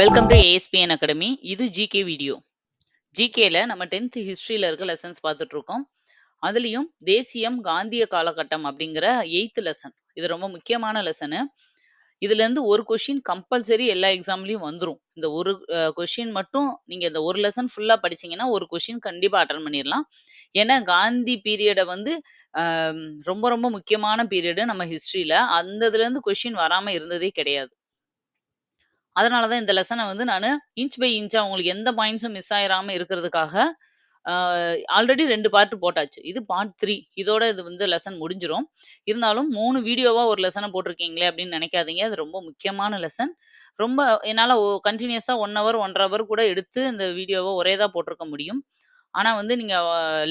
Welcome to ASPN academy. இது GK video. ஜிகேல நம்ம 10th ஹிஸ்டரியில இருக்க லெசன்ஸ் பார்த்துட்டு இருக்கோம். அதுலயும் தேசியம், காந்திய காலகட்டம் அப்படிங்கிற 8th லெசன். இது ரொம்ப முக்கியமான லெசனு. இதுலேருந்து ஒரு கொஷின் கம்பல்சரி எல்லா எக்ஸாம்லயும் வந்துரும். இந்த ஒரு கொஷின் மட்டும் நீங்க இந்த ஒரு லெசன் ஃபுல்லா படிச்சீங்கன்னா, ஒரு கொஷின் கண்டிப்பா அட்டெண்ட் பண்ணிடலாம். ஏன்னா காந்தி பீரியட வந்து அ ரொம்ப ரொம்ப முக்கியமான பீரியடு நம்ம ஹிஸ்டரியில. அந்த இதுலேருந்து கொஷின் வராம இருந்ததே கிடையாது. அதனால தான் இந்த லெசன வந்து நானு இன்ச் பை இன்ச்சா உங்களுக்கு எந்த பாயிண்ட்ஸும் மிஸ் ஆயிராம இருக்கிறதுக்காக, ஆ ஆல்ரெடி 2 பார்ட் போட்டாச்சு. இது பார்ட் 3. இதோட இது வந்து லெசன் முடிஞ்சிரும். இருந்தாலும் 3 வீடியோவா ஒரு லெசன போட்டிருக்கீங்களே அப்படின்னு நினைக்காதீங்க. அது ரொம்ப முக்கியமான லெசன். ரொம்ப என்னால கன்டினியூஸா 1 ஹவர், 1 1/2 ஹவர் கூட எடுத்து இந்த வீடியோவ ஒரேதா போட்டிருக்க முடியும். ஆனா வந்து நீங்க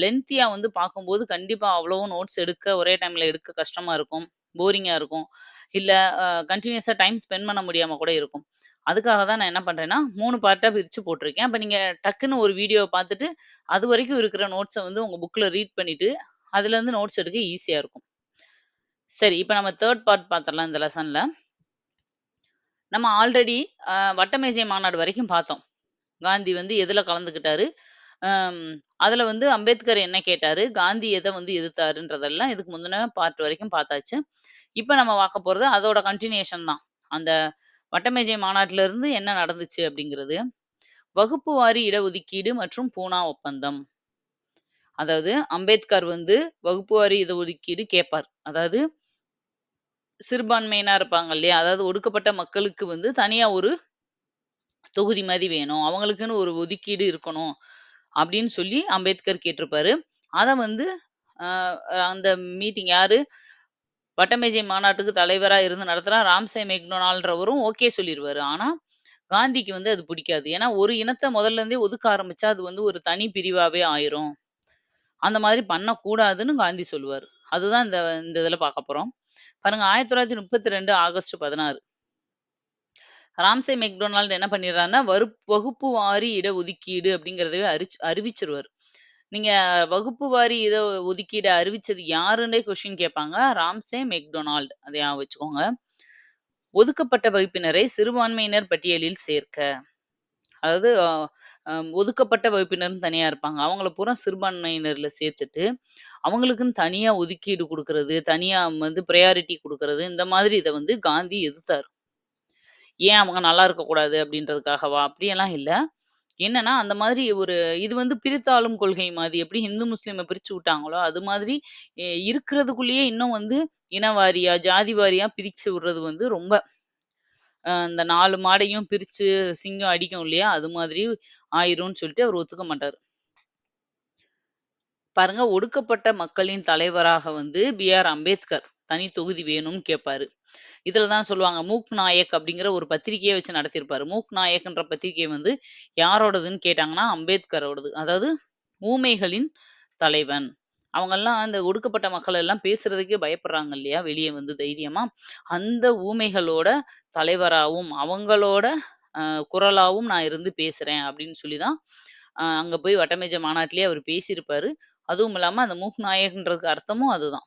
லென்த்தியா வந்து பார்க்கும்போது கண்டிப்பா அவ்வளவும் நோட்ஸ் எடுக்க ஒரே டைம்ல எடுக்க கஷ்டமா இருக்கும். போரிங்கா இருக்கும். இல்ல கன்டினியூஸா டைம் ஸ்பெண்ட் பண்ண முடியாம கூட இருக்கும். அதுக்காக தான் நான் என்ன பண்றேன்னா, 3 பார்ட்டா பிரிச்சு போட்டிருக்கேன். அப்ப நீங்க டக்குன்னு ஒரு வீடியோவ பார்த்துட்டு, அதுவரைக்கும் இருக்கிற நோட்ஸ வந்து உங்க புக்ல ரீட் பண்ணிட்டு, அதுலேருந்து நோட்ஸ் எடுக்க ஈஸியா இருக்கும். சரி, இப்ப நம்ம 3 பார்ட் பார்த்துரலாம் இந்த லெசன்ல. நம்ம ஆல்ரெடி வட்டமேஜை மாநாடு வரைக்கும் பார்த்தோம். காந்தி வந்து எதுல கலந்துக்கிட்டாரு? அம் அதுல வந்து அம்பேத்கர் என்ன கேட்டாரு? காந்தி எத வந்து எதிர்த்தாருன்றதெல்லாம் இதுக்கு முந்தின பார்ட் வரைக்கும் பார்த்தாச்சு. இப்ப நம்ம பார்க்க போறது அதோட கன்டினியூஷன் தான். அந்த வட்டமேஜை மாநாட்டில இருந்து என்ன நடந்துச்சு அப்படிங்கிறது. வகுப்பு வாரி இடஒதுக்கீடு மற்றும் பூனா ஒப்பந்தம். அதாவது அம்பேத்கர் வந்து வகுப்பு வாரி இடஒதுக்கீடு கேட்பார். அதாவது சிறுபான்மையினர் இருப்பாங்க இல்லையா? அதாவது ஒடுக்கப்பட்ட மக்களுக்கு வந்து தனியா ஒரு தொகுதி மாரி வேணும். அவங்களுக்குன்னு ஒரு ஒதுக்கீடு இருக்கணும். அப்படின்னு சொல்லி அம்பேத்கர் கேட்டிருப்பாரு. அத வந்து அ அந்த மீட்டிங் யாரு? வட்டமேஜை மாநாட்டுக்கு தலைவரா இருந்து நடத்துனா ராம்சே மெக்டொனால்ட்ன்றவரும் ஓகே சொல்லிருவாரு. ஆனா, காந்திக்கு வந்து அது பிடிக்காது. ஏன்னா, ஒரு இனத்த முதல்ல இருந்தே ஒதுக்க ஆரம்பிச்சா, அது வந்து ஒரு தனி பிரிவாவே ஆயிரும். அந்த மாதிரி பண்ணக்கூடாதுன்னு காந்தி சொல்லுவாரு. அதுதான் இந்த இந்த இதுல பார்க்க போறோம். பாருங்க 1932 ஆகஸ்ட் 16 ராம்சே மெக்டொனால்ட் என்ன பண்ணிடுறாருன்னா, வகுப்பு வாரி இடஒதுக்கீடு அப்படிங்கிறதவே அறிவிச்சுருவாரு. நீங்க வகுப்பு வாரி இத ஒதுக்கீட அறிவிச்சது யாருன்னே கொஸ்டின் கேட்பாங்க. Ramsay MacDonald. அத ஞாபகம் வச்சுக்கோங்க. ஒதுக்கப்பட்ட வகுப்பினரை சிறுபான்மையினர் பட்டியலில் சேர்க்க. அதாவது அ அ ஒதுக்கப்பட்ட வகுப்பினர்ன்னு தனியா இருப்பாங்க. அவங்கள பூரா சிறுபான்மையினர்ல சேர்த்துட்டு, அவங்களுக்குன்னு தனியா ஒதுக்கீடு குடுக்குறது, தனியா வந்து பிரையாரிட்டி குடுக்குறது, இந்த மாதிரி இத வந்து காந்தி எதிர்த்தாரு. ஏன் அவங்க நல்லா இருக்கக்கூடாது அப்படின்றதுக்காகவா? அப்படியெல்லாம் இல்ல. என்னன்னா, அந்த மாதிரி ஒரு இது வந்து பிரித்தாளும் கொள்கை மாரி. எப்படி ஹிந்து, முஸ்லீம பிரிச்சு விட்டாங்களோ, அது மாதிரி இருக்கிறதுக்குள்ளேயே இன்னும் வந்து இன வாரியா, ஜாதி வாரியா பிரிச்சு விடுறது வந்து ரொம்ப இந்த 4 மாடையும் பிரிச்சு சிங்கம் அடிக்கும் இல்லையா? அது மாதிரி ஆயிரும்ன்னு சொல்லிட்டு அவர் ஒத்துக்க மாட்டாரு. பாருங்க, ஒடுக்கப்பட்ட மக்களின் தலைவராக வந்து பி.ஆர். அம்பேத்கர் தனி தொகுதி வேணும்னு கேட்பாரு. இதுல தான் சொல்லுவாங்க, மூக் நாயக் அப்படிங்கிற ஒரு பத்திரிக்கையே வச்சு நடத்தியிருப்பாரு. மூக் நாயக்ன்ற பத்திரிகை வந்து யாரோடதுன்னு கேட்டாங்கன்னா, அம்பேத்கரோடது. அதாவது ஊமைகளின் தலைவன். அவங்கலாம் அந்த ஒடுக்கப்பட்ட மக்கள் எல்லாம் பேசுறதுக்கே பயப்படுறாங்க இல்லையா? வெளிய வந்து தைரியமா. அந்த ஊமைகளோட தலைவராவும், அவங்களோட அ குரலாவும் நான் இருந்து பேசுறேன் அப்படின்னு சொல்லி தான், அங்க போய் வட்டமேஜை மாநாட்டிலேயே அவரு பேசியிருப்பாரு. அதுவும் இல்லாம அந்த மூக் நாயக்ன்றதுக்கு அர்த்தமும் அதுதான்.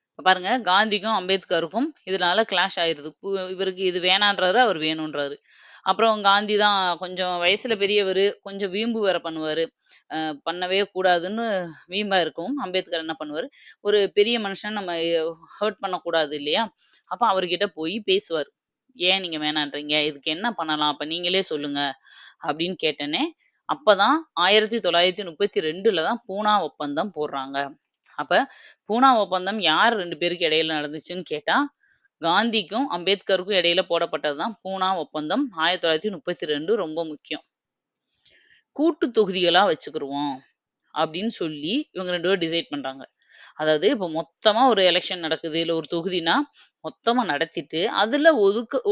இப்ப பாருங்க காந்திக்கும், அம்பேத்கருக்கும் இதனால கிளாஷ் ஆயிருது. இவருக்கு இது வேணான்றாரு, அவர் வேணுன்றாரு. அப்புறம் காந்தி தான் கொஞ்சம் வயசுல பெரியவரு, கொஞ்சம் வீம்பு வேற பண்ணுவாரு. பண்ணவே கூடாதுன்னு வீம்பா இருக்கும். அம்பேத்கர் என்ன பண்ணுவாரு, ஒரு பெரிய மனுஷன் நம்ம ஹர்ட் பண்ணக்கூடாது இல்லையா? அப்ப அவர்கிட்ட போய் பேசுவாரு. "ஏன் நீங்க வேணான்றீங்க? இதுக்கு என்ன பண்ணலாம்? அப்ப நீங்களே சொல்லுங்க." அப்படின்னு கேட்டோனே, அப்பதான் 1932ல தான் பூனா ஒப்பந்தம் போடுறாங்க. அப்ப பூனா ஒப்பந்தம் யார் 2 பேருக்கு இடையில நடந்துச்சுன்னு கேட்டா, காந்திக்கும், அம்பேத்கருக்கும் இடையில போடப்பட்டது தான் பூனா ஒப்பந்தம். 1932 ரொம்ப முக்கியம். கூட்டு தொகுதிகளா வச்சுக்கிருவோம் அப்படின்னு சொல்லி இவங்க 2 பேரும் டிசைட் பண்றாங்க. அதாவது இப்ப மொத்தமா ஒரு எலக்ஷன் நடக்குது. இல்ல ஒரு தொகுதினா, மொத்தமா நடத்திட்டு, அதுல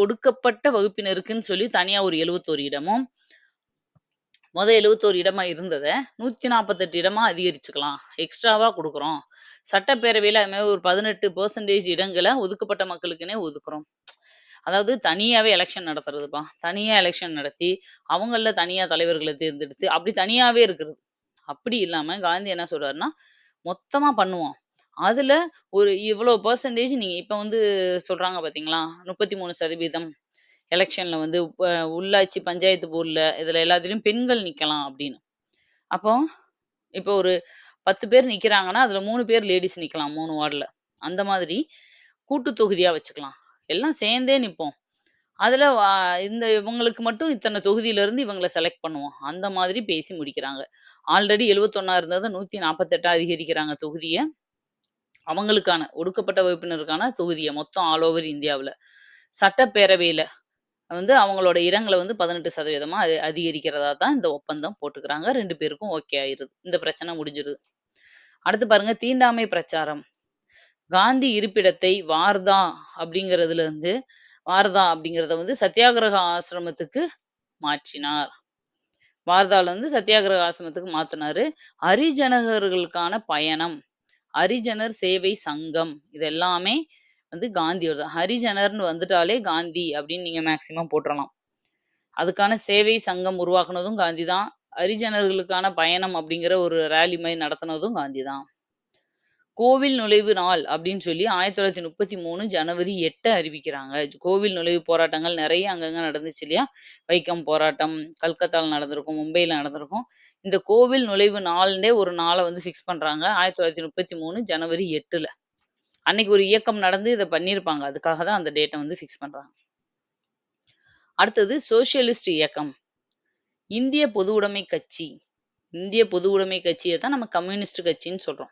ஒடுக்கப்பட்ட வகுப்பினருக்குன்னு சொல்லி தனியா ஒரு 71 இடமும், 71 இடமா இருந்தத 148 இடமா அதிகரிச்சுக்கலாம். எக்ஸ்ட்ராவா குடுக்குறோம். சட்டப்பேரவையில அது மாரி ஒரு 18% இடங்கள ஒதுக்கப்பட்ட மக்களுக்குன்னே ஒதுக்குறோம். அதாவது தனியாவே எலக்ஷன் நடத்துறதுப்பா. தனியா எலக்ஷன் நடத்தி, அவங்கள்ல தனியா தலைவர்கள தேர்ந்தெடுத்து, அப்படி தனியாவே இருக்கிறது. அப்படி இல்லாம காந்தி என்ன சொல்றாருன்னா, மொத்தமா பண்ணுவோம். அதுல ஒரு இவ்வளோ பெர்சன்டேஜ் நீங்க இப்ப வந்து சொல்றாங்க பார்த்தீங்களா? 33% எலக்ஷன்ல வந்து உள்ளாட்சி பஞ்சாயத்து போர்டுல இதுல எல்லாத்துலயும் பெண்கள் நிக்கலாம் அப்படின்னு. அப்போ இப்போ ஒரு 10 பேர் நிக்கிறாங்கன்னா, அதுல 3 பேர் லேடீஸ் நிக்கலாம் 3 வார்டுல. அந்த மாதிரி கூட்டு தொகுதியா வச்சுக்கலாம். எல்லாம் சேர்ந்தே நிப்போம். அதுல இந்த இவங்களுக்கு மட்டும் இத்தன தொகுதியிலருந்து இவங்கள செலக்ட் பண்ணுவோம். அந்த மாதிரி பேசி முடிக்கிறாங்க. ஆல்ரெடி 71 இருந்தத 148 அதிகரிக்கிறாங்க தொகுதிய. அவங்களுக்கான ஒடுக்கப்பட்ட வகுப்பினருக்கான தொகுதிய மொத்தம் ஆல் ஓவர் இந்தியாவுல. சட்டப்பேரவையில வந்து அவங்களோட இடங்கள வந்து 18% அதிகரிக்கிறதா தான் இந்த ஒப்பந்தம் போட்டுக்கிறாங்க. 2 பேருக்கும் ஓகே ஆயிருது. இந்த பிரச்சனை முடிஞ்சிருது. அடுத்து பாருங்க தீண்டாமை பிரச்சாரம். காந்தி இருப்பிடத்தை வார்தா அப்படிங்கிறத வந்து சத்தியாகிரக ஆசிரமத்துக்கு மாற்றினார். வார்தால இருந்து சத்தியாகிரக ஆசிரமத்துக்கு மாத்துனாரு. ஹரிஜனர்களுக்கான பயணம், ஹரிஜனர் சேவை சங்கம் இது எல்லாமே வந்து காந்தியோடது. ஹரிஜனர்ன்னு வந்துட்டாலே காந்தி அப்படின்னு நீங்க மேக்ஸிமம் போட்டுறலாம். அதுக்கான சேவை சங்கம் உருவாக்குனதும் காந்தி தான். ஹரிஜனர்களுக்கான பயணம் அப்படிங்கிற ஒரு ரேலி மாரி நடத்துனதும் காந்தி தான். கோவில் நுழைவு நாள் அப்படின்னு சொல்லி 1933 ஜனவரி 8 அறிவிக்கிறாங்க. கோவில் நுழைவு போராட்டங்கள் நெறைய அங்கங்க நடந்துச்சு இல்லையா? வைக்கம் போராட்டம், கல்கத்தால நடந்திருக்கும், மும்பைல நடந்திருக்கும். இந்த கோவில் நுழைவு நாள்னே ஒரு நாள வந்து ஃபிக்ஸ் பண்றாங்க. 1933 ஜனவரி 8ல. அன்னைக்கு ஒரு இயக்கம் நடந்து இத பண்ணியிருப்பாங்க. அதுக்காக தான் அந்த டேட்ட வந்து ஃபிக்ஸ் பண்றாங்க. அடுத்தது சோஷியலிஸ்ட் இயக்கம். இந்திய பொதுவுடைமை கட்சி. இந்திய பொதுவுடைமை கட்சிய தான் நம்ம கம்யூனிஸ்ட் கட்சின்னு சொல்றோம்.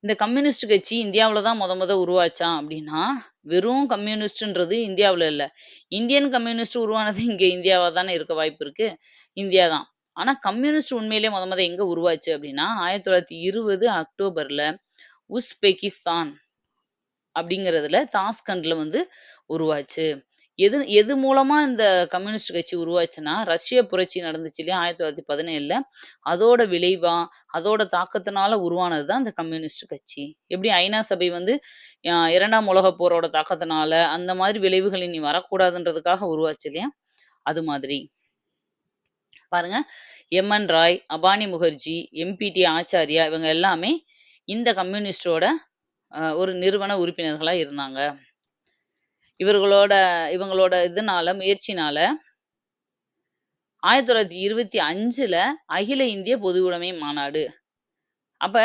இந்த கம்யூனிஸ்ட் கட்சி இந்தியாவுல தான் மொத உருவாச்சா அப்படின்னா, வெறும் கம்யூனிஸ்ட்ன்றது இந்தியாவுல இல்ல. இந்தியன் கம்யூனிஸ்ட் உருவானது இங்க இந்தியாவா தானே இருக்க வாய்ப்பு இருக்கு. இந்தியா தான். ஆனா கம்யூனிஸ்ட் உண்மையிலேயே மொத எங்க உருவாச்சு அப்படின்னா, 1920 அக்டோபர்ல உஸ்பெகிஸ்தான் அப்படிங்கிறதுல தாஸ்கண்ட்ல வந்து உருவாச்சு. எது எது மூலமா இந்த கம்யூனிஸ்ட் கட்சி உருவாச்சுன்னா, ரஷ்ய புரட்சி நடந்துச்சு இல்லையா? 1917ல. அதோட விளைவா, அதோட தாக்கத்தினால உருவானது தான் இந்த கம்யூனிஸ்ட் கட்சி. எப்படி ஐநா சபை வந்து 2ஆம் உலகப் போரோட தாக்கத்தினால, அந்த மாதிரி விளைவுகள் இனி வரக்கூடாதுன்றதுக்காக உருவாச்சு இல்லையா? அது மாதிரி. பாருங்க, எம்.என். ராய், அபானி முகர்ஜி, எம்.பி.டி. ஆச்சார்யா இவங்க எல்லாமே இந்த கம்யூனிஸ்டோட ஒரு நிறுவன உறுப்பினர்களா இருந்தாங்க. இவர்களோட இவங்களோட முயற்சினால 1925ல அகில இந்திய பொதுவுடைமை மாநாடு. அப்ப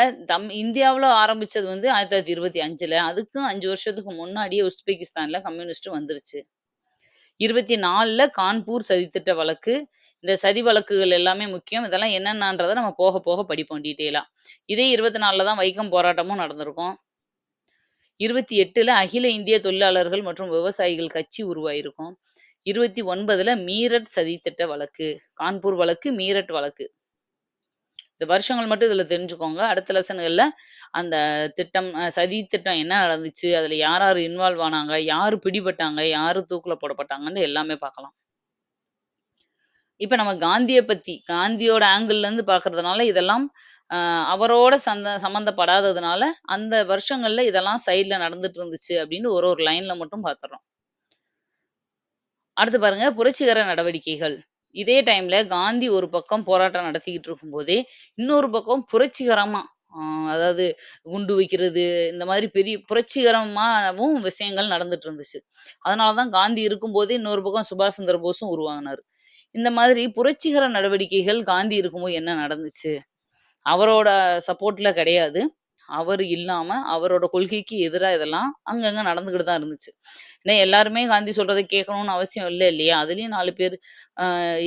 இந்தியாவுல ஆரம்பிச்சது வந்து 1925ல. அதுக்கும் 5 வருஷத்துக்கு முன்னாடியே உஸ்பெகிஸ்தான்ல கம்யூனிஸ்ட் வந்துருச்சு. 24ல கான்பூர் சதித்திட்ட வழக்கு. இந்த சதி வழக்குகள் எல்லாமே முக்கியம். இதெல்லாம் என்னென்னன்றத நம்ம போக போக படிப்போம் டீட்டெயிலா. இதே 24ல தான் வைக்கம் போராட்டமும் நடந்திருக்கும். 28ல அகில இந்திய தொழிலாளர்கள் மற்றும் விவசாயிகள் கட்சி உருவாயிருக்கும். 29ல மீரட் சதித்திட்ட வழக்கு. கான்பூர் வழக்கு, மீரட் வழக்கு. இந்த வருஷங்கள் மட்டும் இதுல தெரிஞ்சுக்கோங்க. அடுத்த லெசன்கள்ல அந்த திட்டம் சதி திட்டம் என்ன நடந்துச்சு? அதுல யார் யார் இன்வால்வ் ஆனாங்க? யாரு பிடிபட்டாங்க? யாரு தூக்குல போடப்பட்டாங்கன்னு எல்லாமே பார்க்கலாம். இப்ப நம்ம காந்திய பத்தி, காந்தியோட ஆங்கிள்லேருந்து பார்க்கறதுனால இதெல்லாம் அ அவரோட சம்மந்தப்படாததுனால, அந்த வருஷங்கள்ல இதெல்லாம் சைட்ல நடந்துட்டு இருந்துச்சு அப்படின்னு ஒரு ஒரு லைன்ல மட்டும் பார்த்துர்றோம். அடுத்து பாருங்க, புரட்சிகர நடவடிக்கைகள். இதே டைம்ல காந்தி ஒரு பக்கம் போராட்டம் நடத்திக்கிட்டு இருக்கும்போதே, இன்னொரு பக்கம் புரட்சிகரமா அ அதாவது குண்டு வைக்கிறது, இந்த மாதிரி பெரிய புரட்சிகரமாவும் விஷயங்கள் நடந்துட்டு இருந்துச்சு. அதனால தான் காந்தி இருக்கும்போதே இன்னொரு பக்கம் சுபாஷ் சந்திர போஸும் உருவாகுனாரு. இந்த மாதிரி புரட்சிகர நடவடிக்கைகள் காந்தி இருக்கும்போது என்ன நடந்துச்சு? அவரோட சப்போர்ட்ல கிடையாது. அவரு இல்லாம, அவரோட கொள்கைக்கு எதிரா இதெல்லாம் அங்கங்க நடந்துகிட்டு தான் இருந்துச்சு. ஏன்னா எல்லாருமே காந்தி சொல்றத கேட்கணும்னு அவசியம் இல்ல இல்லையா? அதுலயும் 4 பேர்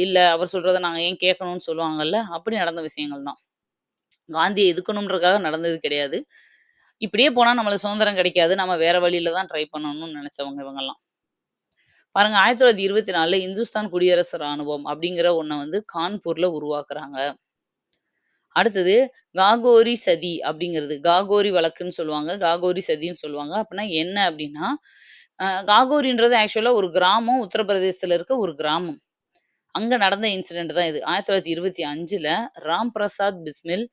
இல்ல அவர் சொல்றத நாங்க ஏன் கேட்கணும்னு சொல்லுவாங்கல்ல. அப்படி நடந்த விஷயங்கள் தான். காந்திய எதுக்கணும்ன்றதுக்காக நடந்தது கிடையாது. இப்படியே போனா நம்மளுக்கு சுதந்திரம் கிடைக்காது. நம்ம வேற வழியில தான் ட்ரை பண்ணணும்னு நினைச்சவங்க இவங்கலாம். பாருங்க 1924ல இந்துஸ்தான் குடியரசு ராணுவம் அப்படிங்கிற ஒண்ண வந்து கான்பூர்ல உருவாக்குறாங்க. அடுத்தது காகோரி சதி அப்படிங்கிறது. காகோரி வழக்குன்னு சொல்லுவாங்க. காகோரி சதின்னு சொல்லுவாங்க. அப்படின்னா என்ன அப்படின்னா, காகோரின்றது ஆக்சுவலா ஒரு கிராமம். உத்தரப்பிரதேசத்துல இருக்க ஒரு கிராமம். அங்க நடந்த இன்சிடென்ட் தான் இது. 1925ல ராம் பிரசாத் பிஸ்மில்,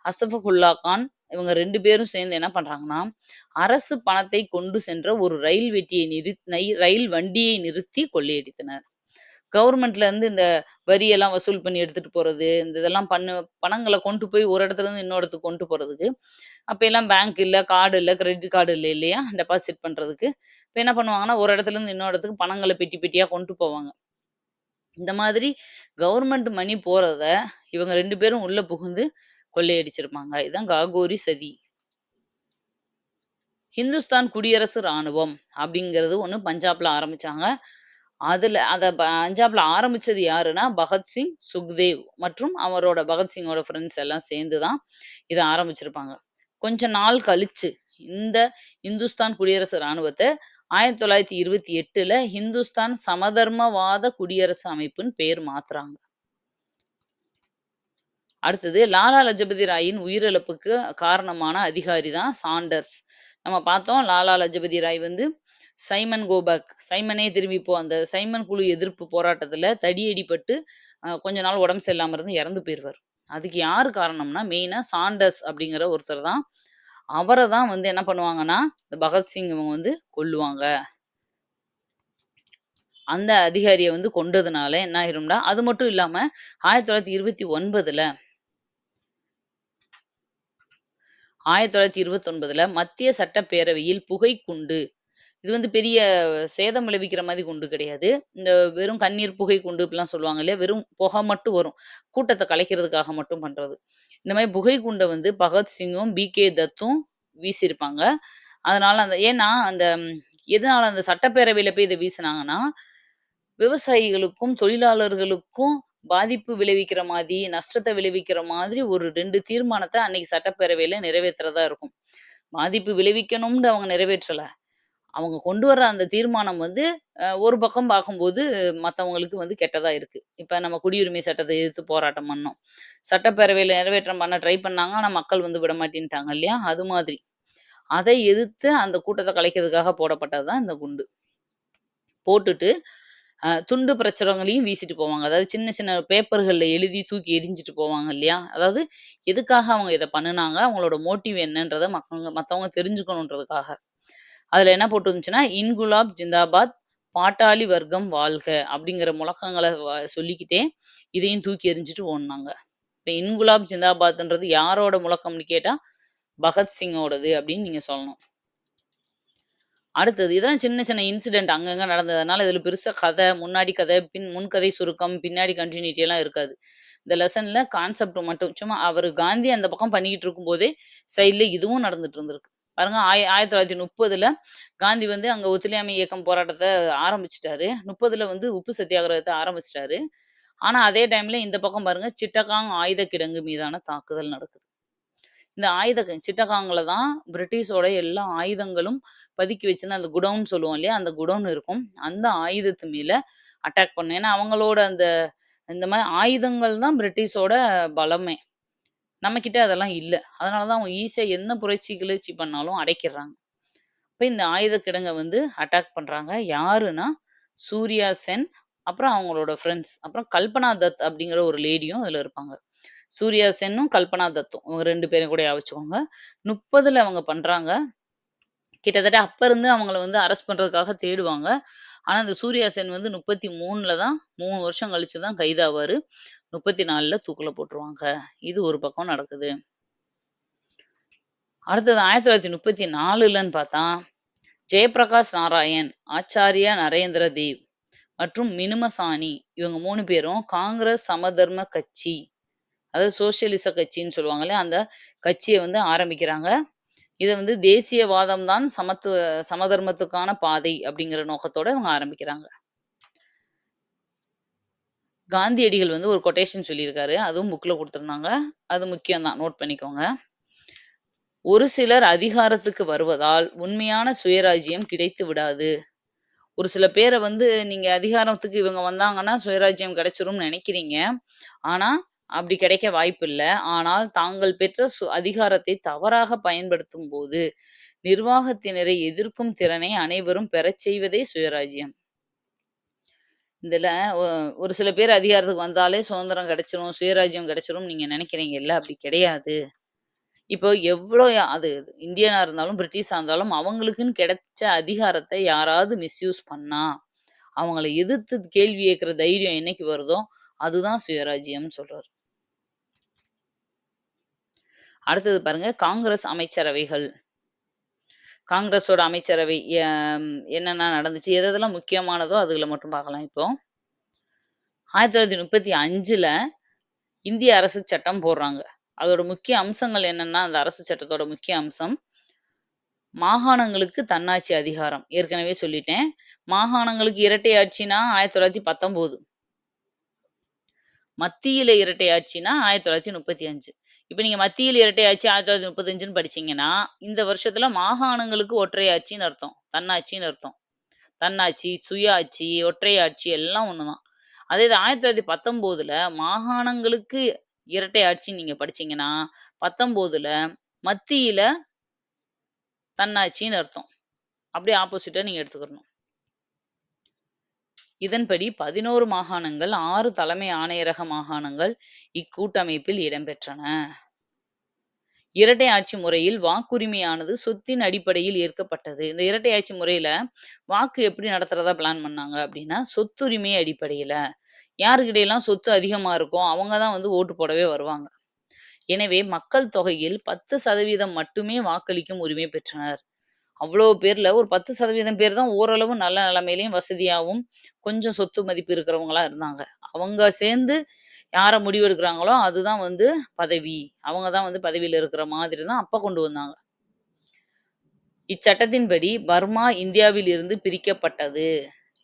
அசஃபகுல்லா கான் இவங்க 2 பேரும் சேர்ந்து என்ன பண்றாங்கன்னா, அரசு பணத்தை கொண்டு சென்ற ஒரு ரயில் வண்டியை நிறுத்தி கொள்ளையடித்தனர். கவர்மெண்ட்ல இருந்து இந்த வரியெல்லாம் வசூல் பண்ணி எடுத்துட்டு போறது, இந்த இதெல்லாம் பணங்கள கொண்டு போய் ஒரு இடத்துல இருந்து இன்னொரு இடத்துக்கு கொண்டு போறதுக்கு. அப்பயெல்லாம் பேங்க் இல்ல, கார்டு இல்ல, கிரெடிட் கார்டு இல்ல இல்லையா? டெபாசிட் பண்றதுக்கு. இப்ப என்ன பண்ணுவாங்கன்னா, ஒரு இடத்துல இருந்து இன்னொரு இடத்துக்கு பணங்கள பெட்டி பெட்டியா கொண்டு போவாங்க. இந்த மாதிரி கவர்மெண்ட் மணி போறத இவங்க 2 பேரும் உள்ள புகுந்து கொள்ளையடிச்சிருப்பாங்க. இதான் காகோரி சதி. ஹிந்துஸ்தான் குடியரசு ராணுவம் அப்படிங்கிறது ஒண்ணு பஞ்சாப்ல ஆரம்பிச்சாங்க. பஞ்சாப்ல ஆரம்பிச்சது யாருன்னா, பகத்சிங், சுக்தேவ் மற்றும் அவரோட பகத்சிங்கோட ஃப்ரெண்ட்ஸ் எல்லாம் சேர்ந்து தான் இத ஆரம்பிச்சிருப்பாங்க. கொஞ்ச நாள் கழிச்சு இந்த இந்துஸ்தான் குடியரசு ராணுவத்த 1928ல ஹிந்துஸ்தான் சமதர்மவாத குடியரசு அமைப்புன்னு பேர் மாத்துறாங்க. அடுத்தது லாலா லஜபதி ராயின் உயிரிழப்புக்கு காரணமான அதிகாரி தான் சாண்டர்ஸ். நம்ம பார்த்தோம் லாலா லஜபதி ராய் வந்து சைமன் கோபேக், சைமனே திரும்பி போ அந்த சைமன் குழு எதிர்ப்பு போராட்டத்துல தடியடிபட்டு கொஞ்ச நாள் உடம்பு சரியில்லாம இருந்து இறந்து போயிருவாரு. அதுக்கு யாரு காரணம்னா, மெயினா சாண்டர்ஸ் அப்படிங்கிற ஒருத்தர் தான். அவர தான் வந்து என்ன பண்ணுவாங்கன்னா, இந்த பகத்சிங் இவங்க வந்து கொல்லுவாங்க. அந்த அதிகாரிய வந்து கொன்றதுனால என்ன ஆயிரும்னா, அது மட்டும் இல்லாம 1929ல 1929ல மத்திய சட்டப்பேரவையில் புகைக்குண்டு இது வந்து பெரிய சேதம் விளைவிக்கிற மாரி குண்டு கிடையாது. இந்த வெறும் கண்ணீர் புகை குண்டு இப்படிலாம் சொல்லுவாங்க இல்லையா? வெறும் புகை மட்டும் வரும். கூட்டத்த கலைக்கிறதுக்காக மட்டும் பண்றது. இந்த மாரி புகை குண்ட வந்து பகத்சிங்கும், பி.கே. தத்தும் வீசியிருப்பாங்க. அதனால எதனால அந்த சட்டப்பேரவையில போய் இத வீசுனாங்கன்னா, விவசாயிகளுக்கும், தொழிலாளர்களுக்கும் பாதிப்பு விளைவிக்கிற மாரி, நஷ்டத்த விளைவிக்கிற மாதிரி ஒரு 2 தீர்மானத்த அன்னைக்கு சட்டப்பேரவையில நிறைவேத்துறதா இருக்கும். பாதிப்பு விளைவிக்கணும்னு அவங்க நிறைவேற்றல. அவங்க கொண்டு வர அந்த தீர்மானம் வந்து ஒரு பக்கம் பார்க்கும்போது மத்தவங்களுக்கு வந்து கெட்டதா இருக்கு. இப்ப நம்ம குடியுரிமை சட்டத்த எதிர்த்து போராட்டம் பண்ணோம். சட்டப்பேரவையில நிறைவேற்றம் பண்ண ட்ரை பண்ணாங்க. ஆனா மக்கள் வந்து விடமாட்டேன்ட்டாங்க இல்லையா? அது மாதிரி. அதை எதிர்த்து அந்த கூட்டத்த கலைக்கிறதுக்காக போடப்பட்டது தான் இந்த குண்டு. போட்டுட்டு துண்டு பிரச்சுரங்களையும் வீசிட்டு போவாங்க. அதாவது சின்ன சின்ன பேப்பர்கள்ல எழுதி தூக்கி எறிஞ்சிட்டு போவாங்க இல்லையா? அதாவது எதுக்காக அவங்க இத பண்ணுனாங்க? அவங்களோட மோட்டிவ் என்னன்றத மத்தவங்க தெரிஞ்சுக்கணுன்றதுக்காக. அதுல என்ன போட்டிருந்துச்சுன்னா, "இன்குலாப் ஜிந்தாபாத், பாட்டாளி வர்க்கம் வாழ்க" அப்படிங்கிற முழக்கங்கள சொல்லிக்கிட்டே இதையும் தூக்கி எறிஞ்சுட்டு ஓடுனாங்க. இப்ப இன்குலாப் ஜிந்தாபாத்ன்றது யாரோட முழக்கம்னு கேட்டா, பகத்சிங்கோடது அப்படின்னு நீங்க சொல்லணும். அடுத்தது இதெல்லாம் சின்ன சின்ன இன்சிடென்ட் அங்கங்க நடந்ததுனால, இதுல பெருசா முன்னாடி கதை, முன்கதை சுருக்கம், பின்னாடி கன்டினியூட்டி எல்லாம் இருக்காது. இந்த லெசன்ல கான்செப்ட் மட்டும் சும்மா அவரு காந்தி அந்த பக்கம் பண்ணிக்கிட்டு இருக்கும்போதே, சைட்ல இதுவும் நடந்துட்டு இருந்திருக்கு. பாருங்க 1930ல காந்தி வந்து அங்க ஒத்துழையாமை இயக்கம் போராட்டத்த ஆரம்பிச்சுட்டாரு. 30ல வந்து உப்பு சத்தியாகிரகத்த ஆரம்பிச்சுட்டாரு. ஆனா அதே டைம்ல இந்த பக்கம் பாருங்க சிட்டகாங் ஆயுத கிடங்கு மீதான தாக்குதல் நடக்குது. இந்த சிட்டகாங்ல தான் பிரிட்டிஷோட எல்லா ஆயுதங்களும் பதுக்கி வச்சிருந்த அந்த குடவுன் சொல்லுவோம் இல்லையா? அந்த குடவுன் இருக்கும். அந்த ஆயுதத்து மேல அட்டாக் பண்ணும். ஏன்னா, அவங்களோட இந்த மாரி ஆயுதங்கள் தான் பிரிட்டிஷோட பலமே. நம்மகிட்ட அதெல்லாம் இல்ல. அதனால தான் அவங்க ஈஸியா என்ன புரட்சி கிளர்ச்சி பண்ணாலும் அடக்கிடுறாங்க. இப்ப இந்த ஆயுத கிடங்க வந்து அட்டாக் பண்றாங்க. யாருன்னா, சூர்யா சென், அப்புறம் அவங்களோட ஃப்ரெண்ட்ஸ். அப்புறம் கல்பனா தத் அப்படிங்கிற ஒரு லேடியும் அதுல இருப்பாங்க. சூர்யா சென்னும், கல்பனா தத்தும். இவங்க 2 பேரையும் கூட ஞாபகம் வச்சுக்கோங்க. 30ல அவங்க பண்றாங்க. கிட்டத்தட்ட அப்ப இருந்து அவங்கள வந்து அரெஸ்ட் பண்றதுக்காக தேடுவாங்க. ஆனா, இந்த சூர்யா சென் வந்து 33ல தான் 3 வருஷம் கழிச்சு தான் கைதாவாரு. 34ல தூக்குல போட்டுருவாங்க. இது ஒரு பக்கம் நடக்குது. அடுத்தது 1934லன்னு பார்த்தா, ஜெயப்பிரகாஷ் நாராயண், ஆச்சார்யா நரேந்திர தேவ் மற்றும் மினுமசானி இவங்க 3 பேரும் காங்கிரஸ் சமதர்ம கட்சி, அதாவது சோசியலிச கட்சின்னு சொல்லுவாங்க இல்லையா? அந்த கட்சிய வந்து ஆரம்பிக்கிறாங்க. இத வந்து தேசியவாதம் தான் சமதர்மத்துக்கான பாதை அப்படிங்கிற நோக்கத்தோட இவங்க ஆரம்பிக்கிறாங்க. காந்தியடிகள் வந்து ஒரு கொட்டேஷன் சொல்லியிருக்காரு. அதுவும் புக்ல குடுத்திருந்தாங்க. அது முக்கியம் தான். நோட் பண்ணிக்கோங்க. "ஒரு சிலர் அதிகாரத்துக்கு வருவதால் உண்மையான சுயராஜ்யம் கிடைத்து விடாது. ஒரு சில பேர வந்து நீங்க அதிகாரத்துக்கு இவங்க வந்தாங்கன்னா சுயராஜ்யம் கிடைச்சிரும்னு நெனைக்கிறீங்க. ஆனா, அப்படி கிடைக்க வாய்ப்பில்ல. ஆனால் தாங்கள் பெற்ற அதிகாரத்தை தவறாக பயன்படுத்தும்போது, நிர்வாகத்தினரை எதிர்க்கும் திறனை அனைவரும் பெறச் செய்வதே சுயராஜ்யம்." இதுல ஒ ஒரு சில பேர் அதிகாரத்துக்கு வந்தாலே சுதந்திரம் கிடைச்சிரும், சுயராஜ்யம் கிடைச்சிரும்னு நீங்க நினைக்கிறீங்கல்ல, அப்படி கிடையாது. இப்போ எவ்ளோ அது இந்தியனா இருந்தாலும், பிரிட்டிஷா இருந்தாலும் அவங்களுக்குன்னு கிடைச்ச அதிகாரத்த யாராவது மிஸ்யூஸ் பண்ணா, அவங்கள எதிர்த்து கேள்வி கேட்கிற தைரியம் என்னைக்கு வருதோ, அதுதான் சுயராஜ்யம்னு சொல்றாரு. அடுத்தது பாருங்க, காங்கிரஸ் அமைச்சரவைகள். காங்கிரஸோட அமைச்சரவை என்னென்ன நடந்துச்சு? எது எதெல்லாம் முக்கியமானதோ அதுகள மட்டும் பார்க்கலாம் இப்போ. 1935ல இந்திய அரசு சட்டம் போடுறாங்க. அதோட முக்கிய அம்சங்கள் என்னன்னா, அந்த அரசு சட்டத்தோட முக்கிய அம்சம், மாகாணங்களுக்கு தன்னாட்சி அதிகாரம். ஏற்கனவே சொல்லிட்டேன். மாகாணங்களுக்கு இரட்டை ஆட்சினா 1919. மத்தியில இரட்டை ஆட்சினா 1935. இப்ப நீங்க மத்தியில இரட்டை ஆட்சி 1935ன்னு படிச்சீங்கன்னா, இந்த வருஷத்துல மாகாணங்களுக்கு ஒற்றை ஆட்சின்னு அர்த்தம். தன்னாட்சின்னு அர்த்தம். தன்னாட்சி, சுயாட்சி, ஒற்றை ஆட்சி எல்லாம் ஒண்ணுதான். அதே இது 1919ல மாகாணங்களுக்கு இரட்டை ஆட்சின்னு நீங்க படிச்சீங்கன்னா, 19ல மத்தியில தன்னாட்சின்னு அர்த்தம். அப்படியே ஆப்போசிட்டா நீங்க எடுத்துக்கிறணும். இதன்படி 11 மாகாணங்கள், 6 தலைமை ஆணையரக மாகாணங்கள் இக்கூட்டமைப்பில் இடம்பெற்றன. இரட்டை ஆட்சி முறையில் வாக்குரிமையானது சொத்தின் அடிப்படையில் ஏற்கப்பட்டது. இந்த இரட்டை ஆட்சி முறையில வாக்கு எப்படி நடத்துறதா பிளான் பண்ணாங்க அப்படின்னா, சொத்துரிமை அடிப்படையில. யாருக்கிட்டயெல்லாம் சொத்து அதிகமா இருக்கோ, அவங்க தான் வந்து ஓட்டு போடவே வருவாங்க. எனவே மக்கள் தொகையில் 10% மட்டுமே வாக்களிக்கும் உரிமை பெற்றனர். அவ்வளோ பேர்ல ஒரு 10% பேர் தான் ஓரளவு நல்ல நிலைமையிலயும், வசதியாவும், கொஞ்சம் சொத்து மதிப்பு இருக்கிறவங்களா இருந்தாங்க. அவங்க சேர்ந்து யார முடிவெடுக்கிறாங்களோ, அதுதான் வந்து பதவி. அவங்க தான் வந்து பதவியில இருக்கிற மாதிரி தான் அப்ப கொண்டு வந்தாங்க. இச்சட்டத்தின்படி பர்மா இந்தியாவில் இருந்து பிரிக்கப்பட்டது.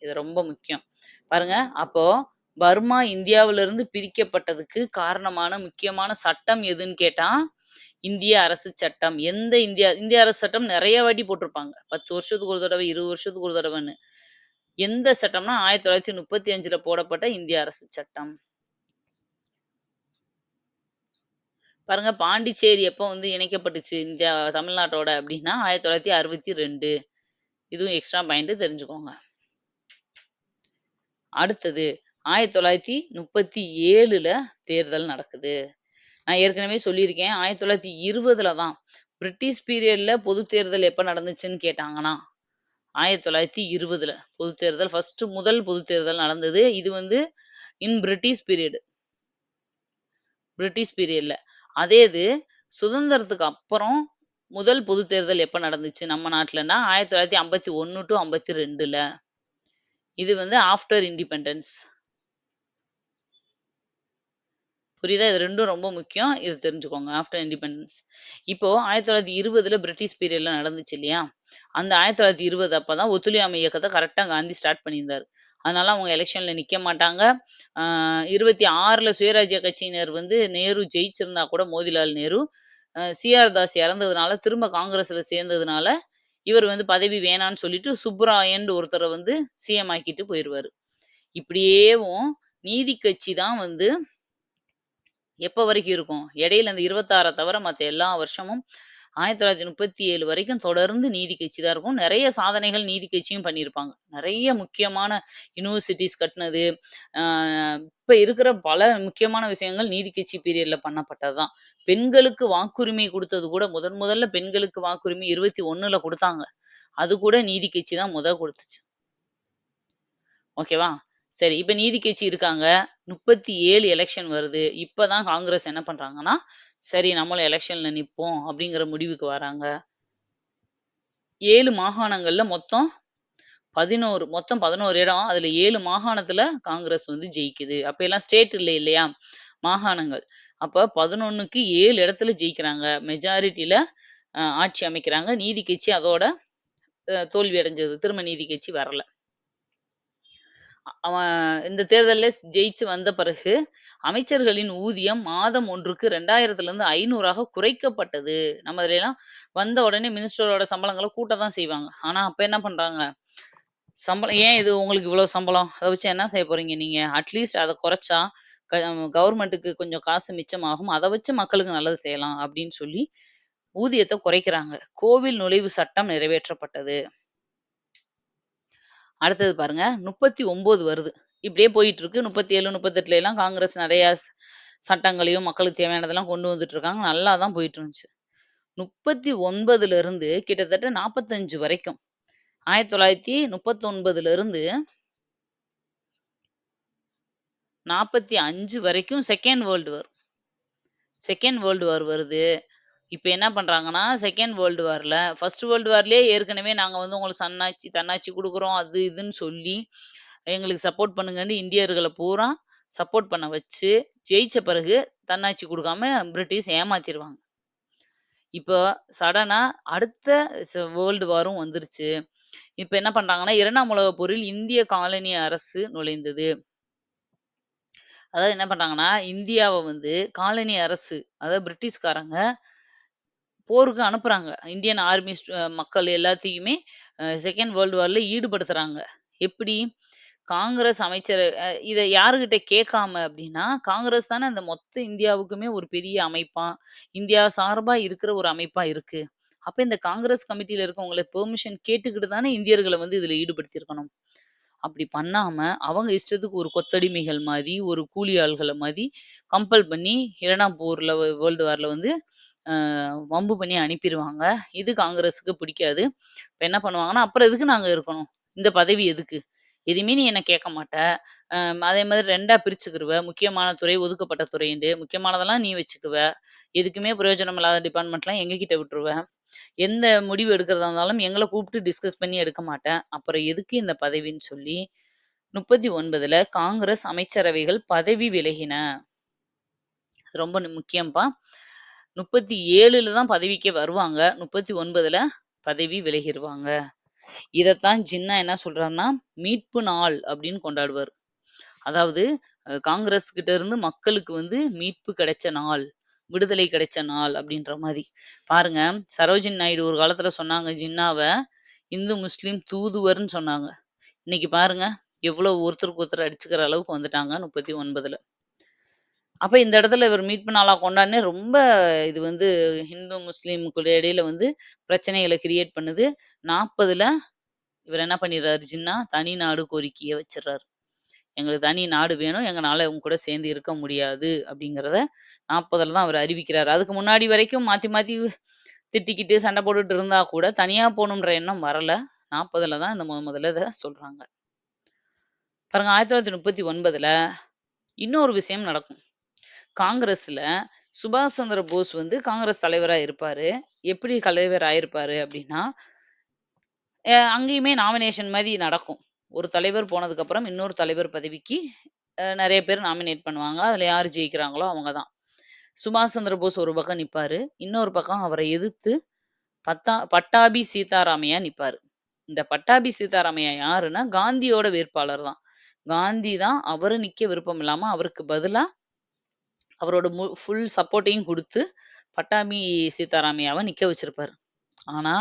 இது ரொம்ப முக்கியம். பாருங்க, அப்போ பர்மா இந்தியாவிலிருந்து பிரிக்கப்பட்டதுக்கு காரணமான முக்கியமான சட்டம் எதுன்னு கேட்டா, இந்திய அரசு சட்டம். எந்த இந்திய அரசு சட்டம் நெறைய வாட்டி போட்டிருப்பாங்க. 10 வருஷத்துக்கு ஒரு தடவ, 20 வருஷத்துக்கு ஒரு தடவன்னு. எந்த சட்டம்னா 1935ல போடப்பட்ட இந்திய அரசு சட்டம். பாருங்க, பாண்டிச்சேரி எப்போ வந்து இணைக்கப்பட்டுச்சு இந்தியா தமிழ்நாட்டோட அப்படின்னா 1962. இதுவும் எக்ஸ்ட்ரா பாயிண்ட் தெரிஞ்சுக்கோங்க. அடுத்தது 1937ல தேர்தல் நடக்குது. நான் ஏற்கனவே சொல்லியிருக்கேன். 1920ல தான். பிரிட்டிஷ் பீரியட்ல பொதுத் தேர்தல் எப்ப நடந்துச்சுன்னு கேட்டாங்கன்னா, 1920ல பொதுத் தேர்தல் முதல் பொதுத் தேர்தல் நடந்தது. இது வந்து இன் பிரிட்டிஷ் பீரியட். பிரிட்டிஷ் பீரியட்ல. அதே இது சுதந்திரத்துக்கு அப்புறம் முதல் பொதுத் தேர்தல் எப்ப நடந்துச்சு நம்ம நாட்டுலன்னா, 1951 டூ 52ல. இது வந்து ஆஃப்டர் இண்டிபெண்டன்ஸ். புரியுதா? இது 2ம் ரொம்ப முக்கியம். இது தெரிஞ்சுக்கோங்க. After independence. இப்போ 1920ல பிரிட்டிஷ் பீரியட்ல நடந்துச்சு இல்லையா? அந்த 1920 அப்பதான் ஒத்துழையாமை இயக்கத்த கரெக்ட்டா காந்தி ஸ்டார்ட் பண்ணியிருந்தாரு. அதனால அவங்க எலக்ஷன்ல நிக்க மாட்டாங்க. ஆ 26ல சுயராஜ்ய கட்சியினர் வந்து நேரு ஜெயிச்சிருந்தா கூட மோதிலால் நேரு, சி.ஆர். தாஸ் இறந்ததுனால திரும்ப காங்கிரஸ்ல சேர்ந்ததுனால, இவர் வந்து பதவி வேணான்னு சொல்லிட்டு சுப்புராயன்னு ஒருத்தர வந்து சிஎம் ஆக்கிட்டு போயிருவாரு. இப்படியேவும் நீதி கட்சி தான் வந்து எப்ப வரைக்கும் இருக்கும்? இடையில அந்த 26 தவிர மத்த எல்லா வருஷமும் 1937 வரைக்கும் தொடர்ந்து நீதி கட்சி தான் இருக்கும். நெறைய சாதனைகள் நீதி கட்சியும் பண்ணியிருப்பாங்க. நெறைய முக்கியமான யுனிவர்சிட்டீஸ் கட்டுனது, அ இப்ப இருக்கிற பல முக்கியமான விஷயங்கள் நீதி கட்சி பீரியட்ல பண்ணப்பட்டது தான். பெண்களுக்கு வாக்குரிமை குடுத்தது கூட முதல்ல பெண்களுக்கு வாக்குரிமை 21ல குடுத்தாங்க. அது கூட நீதி கட்சி தான் குடுத்துச்சு. ஓகேவா? சரி. இப்ப நீதி கட்சி இருக்காங்க. 37 எலக்ஷன் வருது. இப்ப தான் காங்கிரஸ் என்ன பண்றாங்கன்னா, சரி நம்மளும் எலக்ஷன்ல நிப்போம் அப்படிங்கிற முடிவுக்கு வராங்க. 7 மாகாணங்கள்ல மொத்தம் 11 இடம். அதுல 7 மாகாணத்துல காங்கிரஸ் வந்து ஜெயிக்குது. அப்ப எல்லாம் ஸ்டேட் இல்லையா? மாகாணங்கள். அப்ப 11க்கு 7 இடத்துல ஜெயிக்கிறாங்க. மெஜாரிட்டில ஆட்சி அமைக்கிறாங்க. நீதி கட்சி அதோட தோல்வி அடைஞ்சது. திரும்ப நீதி கட்சி வரல. அவன் இந்த தேர்தல்ல ஜெயிச்சு வந்த பிறகு, அமைச்சர்களின் ஊதியம் மாதம் ஒன்றுக்கு 2000லிருந்து 500ஆக குறைக்கப்பட்டது. நம்ம இதுலலாம் வந்த உடனே மினிஸ்டரோட சம்பளங்கள கூட்ட தான் செய்வாங்க. ஆனா, அப்ப என்ன பண்றாங்க? சம்பளம் ஏன் இது உங்களுக்கு இவ்வளோ சம்பளம்? அத வச்சு என்ன செய்ய போறீங்க நீங்க? அட்லீஸ்ட் அத குறைச்சா, க கவர்மெண்ட்டுக்கு கொஞ்சம் காசு மிச்சமாகும். அத வச்சு மக்களுக்கு நல்லது செய்யலாம் அப்படின்னு சொல்லி, ஊதியத்த குறைக்கிறாங்க. கோவில் நுழைவு சட்டம் நிறைவேற்றப்பட்டது. அடுத்தது பாருங்க 39 வருது. இப்படியே போயிட்டுருக்கு. 37, 38ல காங்கிரஸ் நெறைய சட்டங்களையும், மக்களுக்கு தேவையானதெல்லாம் கொண்டு வந்துட்டு இருக்காங்க. நல்லா தான் போயிட்டு இருந்துச்சு. 39லிருந்து கிட்டத்தட்ட 45 வரைக்கும். 1939லிருந்து 45 வரைக்கும் second world war. Second world war வருது. இப்ப என்ன பண்றாங்கன்னா, செகண்ட் வேர்ல்டு வார்ல ஃபர்ஸ்ட் வேர்ல்டு வார்லயே ஏற்கனவே நாங்க வந்து உங்களுக்கு சன்னாட்சி, தன்னாட்சி குடுக்குறோம். அது இதுன்னு சொல்லி, எங்களுக்கு சப்போர்ட் பண்ணுங்கன்னு இந்தியர்கள பூரா சப்போர்ட் பண்ண வச்சு, ஜெயிச்ச பிறகு தன்னாட்சி குடுக்காம பிரிட்டிஷ் ஏமாத்திருவாங்க. இப்போ சடனா அடுத்த வேர்ல்டு வாரும் வந்துருச்சு. இப்ப என்ன பண்றாங்கன்னா, 2ஆம் உலகப் போரில் இந்திய காலனி அரசு நுழைந்தது. அதாவது என்ன பண்றாங்கன்னா, இந்தியாவ வந்து காலனி அரசு, அதாவது பிரிட்டிஷ்காரங்க போருக்கு அனுப்புறாங்க. இந்தியன் ஆர்மி மக்கள் எல்லாத்தையுமே செகண்ட் வேர்ல்டு வார்ல ஈடுபடுத்துறாங்க. எப்படி? காங்கிரஸ் அமைச்சர் இத யாருகிட்ட கேட்காம அப்டின்னா, காங்கிரஸ் தானே அந்த மொத்த இந்தியாவுக்குமே ஒரு பெரிய அமைப்பா, இந்தியா சார்பா இருக்கிற ஒரு அமைப்பா இருக்கு. அப்ப இந்த காங்கிரஸ் கமிட்டில இருக்கவங்கள பெர்மிஷன் கேட்டுக்கிட்டு தானே இந்தியர்கள வந்து இதுல ஈடுபடுத்தியிருக்கணும். அப்படி பண்ணாம, அவங்க இஷ்டத்துக்கு ஒரு கொத்தடிமைகள் மாரி, ஒரு கூலி ஆள்கள மாரி கம்பல் பண்ணி 2ஆம் போர்ல வேர்ல்டு வார்ல வந்து அ வம்பு பண்ணி அனுப்பிருவாங்க. இது காங்கிரஸுக்கு பிடிக்காது. இப்ப என்ன பண்ணுவாங்கன்னா, "அப்புறம் எதுக்கு நாங்க இருக்கணும்? இந்த பதவி எதுக்கு? எதுவுமே நீ என்ன கேட்க மாட்ட. அதே மாதிரி 2ஆ பிரிச்சுக்கிருவ. முக்கியமான துறை, ஒதுக்கப்பட்ட துறைன்ட்டு. முக்கியமானதெல்லாம் நீ வச்சுக்குவ. எதுக்குமே பிரயோஜனம் இல்லாத டிபார்ட்மெண்ட்லாம் எங்ககிட்ட விட்டுருவ. எந்த முடிவு எடுக்கிறதா இருந்தாலும் எங்கள கூப்பிட்டு டிஸ்கஸ் பண்ணி எடுக்க மாட்ட. அப்புறம் எதுக்கு இந்த பதவின்னு?" சொல்லி 39ல காங்கிரஸ் அமைச்சரவைகள் பதவி விலகின. ரொம்ப முக்கியம்ப்பா. 37ல தான் பதவிக்கே வருவாங்க. 39ல பதவி விலகிருவாங்க. இதத்தான் ஜின்னா என்ன சொல்றாருன்னா, மீட்பு நாள் அப்படின்னு கொண்டாடுவாரு. அதாவது காங்கிரஸ் கிட்ட இருந்து மக்களுக்கு வந்து மீட்பு கிடைச்ச நாள், விடுதலை கிடைச்ச நாள் அப்படின்ற மாரி. பாருங்க, சரோஜினி நாயுடு ஒரு காலத்துல சொன்னாங்க ஜின்னாவ, இந்து, முஸ்லீம் தூதுவர்ன்னு சொன்னாங்க. இன்னைக்கு பாருங்க, எவ்வளவு ஒருத்தருக்கு ஒருத்தர் அடிச்சுக்கிற அளவுக்கு வந்துட்டாங்க 39ல. அப்ப இந்த இடத்துல இவர் மீட்பு நாளா கொண்டாடுனே ரொம்ப இது வந்து ஹிந்து, முஸ்லீமுக்கு இடையில வந்து பிரச்சனைகள கிரியேட் பண்ணுது. 40ல இவர் என்ன பண்ணிடுறாரு ஜின்னா, தனி நாடு கோரிக்கைய வச்சுர்றாரு. எங்களுக்கு தனி நாடு வேணும். எங்கனால உங்க கூட சேர்ந்து இருக்க முடியாது அப்படிங்கிறத 40ல தான் அவர் அறிவிக்கிறாரு. அதுக்கு முன்னாடி வரைக்கும் மாத்தி மாத்தி திட்டிக்கிட்டு, சண்டை போட்டுட்டு இருந்தா கூட, தனியா போணுன்ற எண்ணம் வரல. 40ல தான் இந்த முதல்ல இத சொல்றாங்க. பாருங்க 1939ல இன்னொரு விஷயம் நடக்கும். காங்கிரஸ்ல சுபாஷ் சந்திர போஸ் வந்து காங்கிரஸ் தலைவரா இருப்பாரு. எப்படி தலைவர் ஆயிருப்பாரு அப்படின்னா, அங்கேயுமே நாமினேஷன் மாரி நடக்கும். ஒரு தலைவர் போனதுக்கப்புறம் இன்னொரு தலைவர் பதவிக்கு நெறைய பேர் நாமினேட் பண்ணுவாங்க. அதுல யார் ஜெயிக்கிறாங்களோ அவங்க தான். சுபாஷ் சந்திர போஸ் ஒரு பக்கம் நிப்பாரு. இன்னொரு பக்கம் அவர எதிர்த்து பட்டாபி சீதாராமையா நிப்பாரு. இந்த பட்டாபி சீதாராமையா யாருன்னா, காந்தியோட வேட்பாளர் தான். காந்தி தான் அவரு நிக்க விருப்பம் இல்லாம, அவருக்கு பதிலா அவரோட ஃபுல் சப்போர்ட்டையும் குடுத்து, பட்டாபி சீதாராமையாவ நிக்க வச்சிருப்பாரு. ஆனா,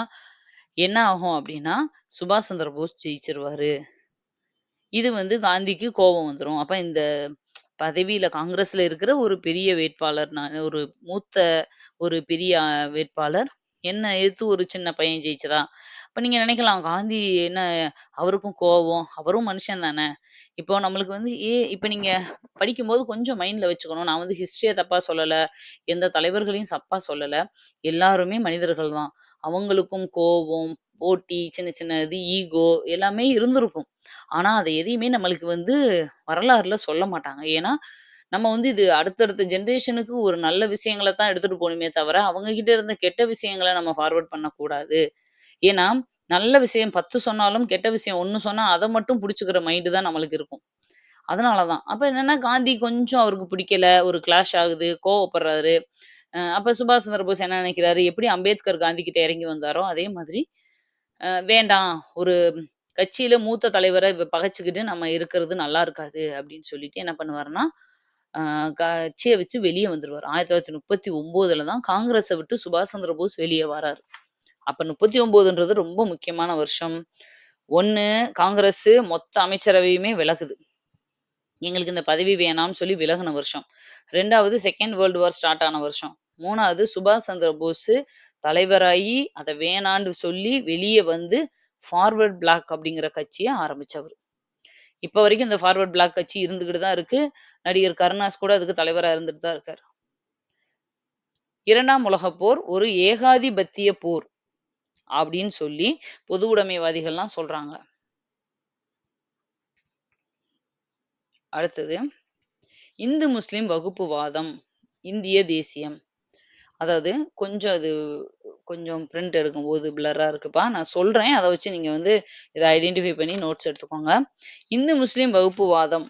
என்ன ஆகும் அப்டின்னா, சுபாஷ் சந்திர போஸ் ஜெயிச்சுருவாரு. இது வந்து காந்திக்கு கோவம் வந்துரும். அப்ப இந்த பதவியில காங்கிரஸ்ல இருக்கிற ஒரு பெரிய வேட்பாளர் ஒரு மூத்த ஒரு பெரிய வேட்பாளர் என்ன எதிர்த்து ஒரு சின்ன பையன் ஜெயிச்சதா? அப்ப நீங்க நினைக்கலாம், காந்தி என்ன அவருக்கும் கோவம், அவரும் மனுஷன் தானே! இப்போ நம்மளுக்கு வந்து இப்ப நீங்க படிக்கும்போது கொஞ்சம் மைண்ட்ல வச்சுக்கணும். நான் வந்து ஹிஸ்டரிய தப்பா சொல்லல. எந்த தலைவர்களையும் தப்பா சொல்லல. எல்லாருமே மனிதர்கள் தான். அவங்களுக்கும் கோவம், போட்டி, சின்ன சின்ன இது ஈகோ எல்லாமே இருந்திருக்கும். ஆனா, அத எதையுமே நம்மளுக்கு வந்து வரலாறுல சொல்ல மாட்டாங்க. ஏன்னா, நம்ம வந்து இது அடுத்தடுத்த ஜெனரேஷனுக்கு ஒரு நல்ல விஷயங்கள தான் எடுத்துட்டு போணுமே தவிர, அவங்க கிட்ட இருந்த கெட்ட விஷயங்கள நம்ம ஃபார்வர்ட் பண்ணக்கூடாது. ஏன்னா, நல்ல விஷயம் 10 சொன்னாலும், கெட்ட விஷயம் 1 சொன்னா, அத மட்டும் புடிச்சுக்கிற மைண்ட் தான் நம்மளுக்கு இருக்கும். அதனால தான். அப்ப என்னன்னா, காந்தி கொஞ்சம் அவருக்கு பிடிக்கல. ஒரு கிளாஷ் ஆகுது. கோவப்படுறாரு. அப்ப சுபாஷ் சந்திர போஸ் என்ன நினைக்கிறாரு, எப்படி அம்பேத்கர் காந்தி கிட்ட இறங்கி வந்தாரோ, அதே மாதிரி வேண்டாம். ஒரு கட்சியில மூத்த தலைவர பகைச்சுக்கிட்டு நம்ம இருக்கிறது நல்லா இருக்காது அப்படின்னு சொல்லிட்டு என்ன பண்ணுவாருன்னா, அ கட்சிய விட்டு வெளிய வந்துருவாரு. 1939ல தான் காங்கிரஸ விட்டு சுபாஷ் சந்திர போஸ் வெளிய வராரு. அப்ப 39ன்றது ரொம்ப முக்கியமான வருஷம். 1 காங்கிரஸ் மொத்த அமைச்சரவையுமே விலகுது. எங்களுக்கு இந்த பதவி வேணாம்னு சொல்லி விலகுன வருஷம். 2வது செகண்ட் வேர்ல்டு வார் ஸ்டார்ட் ஆன வருஷம். 3வது சுபாஷ் சந்திர போஸ் தலைவராகி அத வேணான்னு சொல்லி வெளிய வந்து ஃபார்வர்ட் பிளாக் அப்படிங்கிற கட்சிய ஆரம்பிச்சவரு. இப்ப வரைக்கும் இந்த ஃபார்வர்ட் பிளாக் கட்சி இருந்துகிட்டு தான் இருக்கு. நடிகர் கருணாஸ் கூட அதுக்கு தலைவரா இருந்துட்டு தான் இருக்காரு. 2ஆம் உலகப் போர் ஒரு ஏகாதிபத்திய போர் அப்படின்னு சொல்லி பொது உடைமைவாதிகள்லாம் சொல்றாங்க. அடுத்தது இந்து முஸ்லிம் வகுப்புவாதம், இந்திய தேசியம். அதாவது கொஞ்சம் அது கொஞ்சம் பிரிண்ட் எடுக்கும்போது பிளர்ரா இருக்குப்பா. நான் சொல்றேன். அத வச்சு நீங்க வந்து இத ஐடென்டிஃபை பண்ணி நோட்ஸ் எடுத்துக்கோங்க. இந்து முஸ்லிம் வகுப்புவாதம்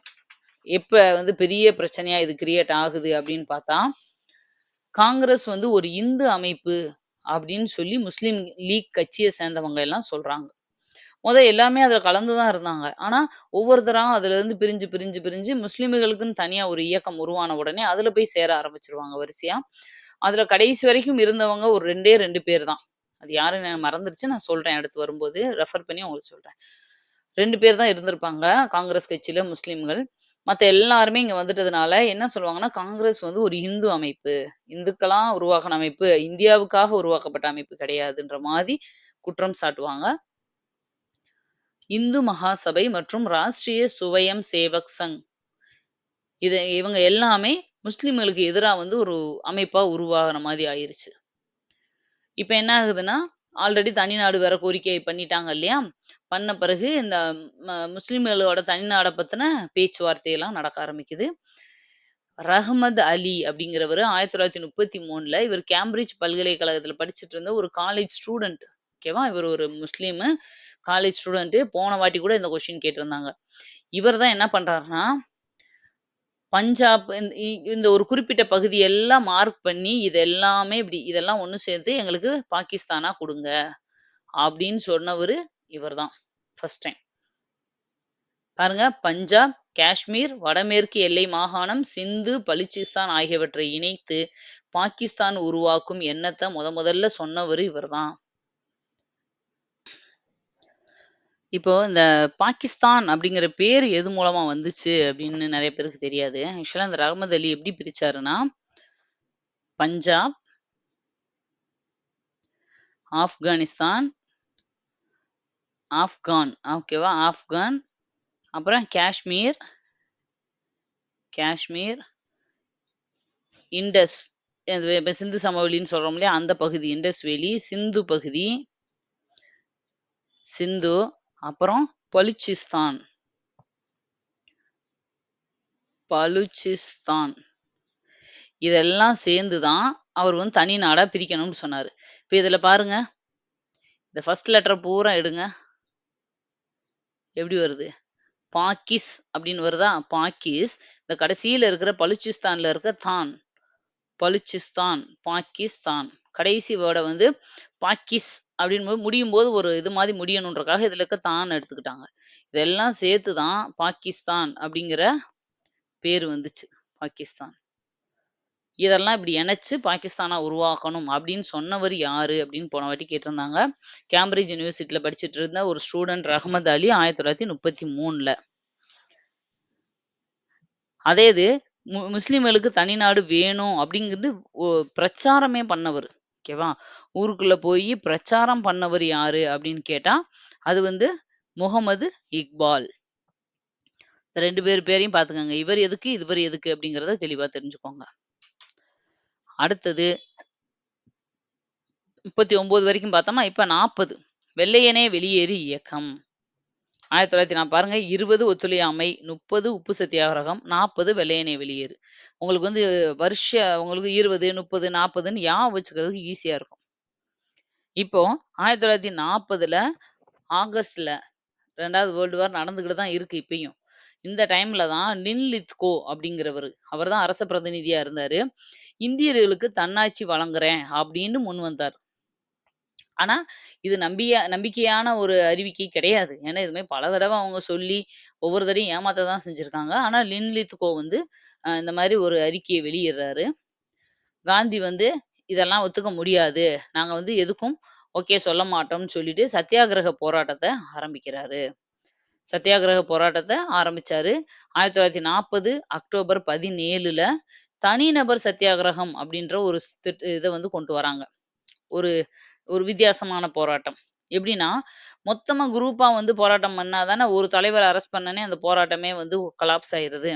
எப்ப வந்து பெரிய பிரச்சனையா இது கிரியேட் ஆகுது அப்படின்னு பார்த்தா, காங்கிரஸ் வந்து ஒரு இந்து அமைப்பு அப்படின்னு சொல்லி முஸ்லிம் லீக் கட்சிய சேர்ந்தவங்க எல்லாம் சொல்றாங்க. எல்லாமே அதுல கலந்து தான் இருந்தாங்க. ஆனா, ஒவ்வொருத்தரா அதுலருந்து பிரிஞ்சு, பிரிஞ்சு, பிரிஞ்சு முஸ்லிம்களுக்குன்னு தனியா ஒரு இயக்கம் உருவான உடனே, அதுல போய் சேர ஆரம்பிச்சுருவாங்க வரிசையா. அதுல கடைசி வரைக்கும் இருந்தவங்க ஒரு 2டே 2 பேர் தான். அது யாருன்னு எனக்கு மறந்துருச்சு. நான் சொல்றேன் அடுத்து வரும்போது. ரெஃபர் பண்ணி உங்களுக்கு சொல்றேன். 2 பேர் தான் இருந்திருப்பாங்க. காங்கிரஸ் கட்சியில முஸ்லிம்கள். மத்த எல்லாருமே இங்க வந்துட்டதுனால என்ன சொல்லுவாங்கன்னா, காங்கிரஸ் வந்து ஒரு இந்து அமைப்பு. இந்துக்களா உருவாக்குன அமைப்பு. இந்தியாவுக்காக உருவாக்கப்பட்ட அமைப்பு கிடையாதுன்ற மாரி குற்றம் சாட்டுவாங்க. இந்து மகாசபை மற்றும் ராஷ்டிரிய சுவயம் சேவக் சங். இவங்க எல்லாமே முஸ்லிம்களுக்கு எதிரா வந்து ஒரு அமைப்பா உருவாகுற மாரி ஆயிருச்சு. இப்ப என்ன ஆகுதுன்னா, ஆல்ரெடி தனிநாடு வேற கோரிக்கை பண்ணிட்டாங்க இல்லையா? பண்ண பிறகு இந்த முஸ்லிம்களோட தனிநாட பத்தின பேச்சுவார்த்தையெல்லாம் நடக்க ஆரம்பிக்குது. ரஹ்மத் அலி அப்படிங்கிறவரு 1933ல இவர் கேம்பிரிட்ஜ் பல்கலைக்கழகத்தில படிச்சுட்டு இருந்த ஒரு காலேஜ் ஸ்டூடண்ட். ஓகேவா? இவர் ஒரு முஸ்லீமு. College student. போன வாட்டி கூட இந்த கொஸ்டின் கேட்டிருந்தாங்க. இவர் தான் என்ன பண்றாருன்னா, பஞ்சாப் இந்த ஒரு குறிப்பிட்ட பகுதி எல்லாம் மார்க் பண்ணி, இது எல்லாமே இப்படி இதெல்லாம் ஒண்ணு சேர்த்து எங்களுக்கு பாகிஸ்தானா குடுங்க. அப்படின்னு சொன்னவரு இவர் தான். First time. பாருங்க பஞ்சாப், காஷ்மீர், வடமேற்கு எல்லை மாகாணம், சிந்து, பலுச்சிஸ்தான் ஆகியவற்றை இணைத்து பாகிஸ்தான் உருவாக்கும் எண்ணத்த முதல்ல சொன்னவரு இவர்தான். இப்போ இந்த பாகிஸ்தான் அப்படிங்கிற பேரு எது மூலமா வந்துச்சு அப்படின்னு நெறைய பேருக்கு தெரியாது. ஆக்சுவலா இந்த ரஹ்மத் அலி எப்படி பிரிச்சாருன்னா, பஞ்சாப், ஆப்கானிஸ்தான், ஆப்கான் ஓகேவா? ஆப்கான், அப்புறம் காஷ்மீர், காஷ்மீர், இண்டஸ் அது இப்ப சிந்து சமவெளின்னு சொல்றோம் இல்லையா? அந்த பகுதி இண்டஸ் வேலி, சிந்து பகுதி, சிந்து, அப்புறம் பலுச்சிஸ்தான், பலுச்சிஸ்தான் இதெல்லாம் சேர்ந்து தான் அவர் வந்து தனி நாடா பிரிக்கணும்னு சொன்னாரு. இப்ப இதுல பாருங்க, இந்த ஃபர்ஸ்ட் லெட்டர பூரா எடுங்க. எப்படி வருது? பாகிஸ் அப்படின்னு வருதா? பாகிஸ். இந்த கடைசியில இருக்கிற பலுச்சிஸ்தான்ல இருக்க தான். பலுச்சிஸ்தான், பாகிஸ்தான். கடைசி வேர்ட வந்து பாக்கிஸ் அப்படின்னு முடியும்போது ஒரு இது மாரி முடியணுன்றக்காக இதுல இருக்க தான் எடுத்துக்கிட்டாங்க. இதெல்லாம் சேர்த்து தான் பாகிஸ்தான் அப்படிங்கிற பேரு வந்துச்சு. பாகிஸ்தான். இதெல்லாம் இப்படி இணைச்சு பாகிஸ்தானா உருவாக்கணும் அப்படின்னு சொன்னவர் யாரு? அப்படின்னு போன வாட்டி கேட்டிருந்தாங்க. கேம்பிரிட்ஜ் யூனிவர்சிட்டில படிச்சுட்டு இருந்த ஒரு ஸ்டூடண்ட் ரஹ்மத் அலி 1933ல. அதே இது முஸ்லிம்களுக்கு தனி நாடு வேணும் அப்படிங்கிறது ஒ பிரச்சாரமே பண்ணவரு. ஓகேவா? ஊருக்குள்ள போயி பிரச்சாரம் பண்ணவர் யாரு அப்படின்னு கேட்டா, அது வந்து முகமது இக்பால். 2 பேரையும் பார்த்துக்கங்க. இவர் எதுக்கு, இவர் எதுக்கு அப்படிங்கிறத தெளிவா தெரிஞ்சுக்கோங்க. அடுத்தது 39 வரைக்கும் பார்த்தோமா, இப்ப 40. வெள்ளையனே வெளியேறு இயக்கம். 1940 பாருங்க 20 ஒத்துழையாமை, 30 உப்பு சத்தியாகிரகம், 40 வெள்ளையனே வெளியேறு. உங்களுக்கு வந்து உங்களுக்கு 20, 30, 40ன்னு ஞாபகம் வச்சுக்கிறதுக்கு ஈஸியா இருக்கும். இப்போ 1940ல ஆகஸ்ட்ல 2வது வேர்ல்டு வார் நடந்துகிட்டு தான் இருக்கு இப்பயும். இந்த டைம்ல தான் லின்லித்கோ அப்படிங்கிறவரு, அவர் தான் அரச பிரதிநிதியா இருந்தாரு. இந்தியர்களுக்கு தன்னாட்சி வழங்குறேன் அப்படின்னு முன் வந்தார். ஆனா, இது நம்பிக்கையான ஒரு அறிவிக்கை கிடையாது. ஏன்னா, இதுமாரி பல தடவ அவங்க சொல்லி, ஒவ்வொரு தடவையும் ஏமாத்த தான் செஞ்சிருக்காங்க. ஆனா, லின்லித்கோ வந்து இந்த மாரி ஒரு அறிக்கைய வெளியிடுறாரு. காந்தி வந்து இதெல்லாம் ஒத்துக்க முடியாது. நாங்க வந்து எதுக்கும் ஓகே சொல்ல மாட்டோம்னு சொல்லிட்டு, சத்தியாகிரக போராட்டத்த ஆரம்பிக்கிறாரு. சத்தியாகிரக போராட்டத்த ஆரம்பிச்சாரு. 1940 அக்டோபர் 17ல தனிநபர் சத்தியாகிரகம் அப்படின்ற ஒரு இத வந்து கொண்டு வராங்க. ஒரு ஒரு வித்தியாசமான போராட்டம். எப்படின்னா, மொத்தமா குரூப்பா வந்து போராட்டம் பண்ணா தானே ஒரு தலைவர அரெஸ்ட் பண்ணனே அந்த போராட்டமே வந்து கொலாப்ஸ் ஆயிருது.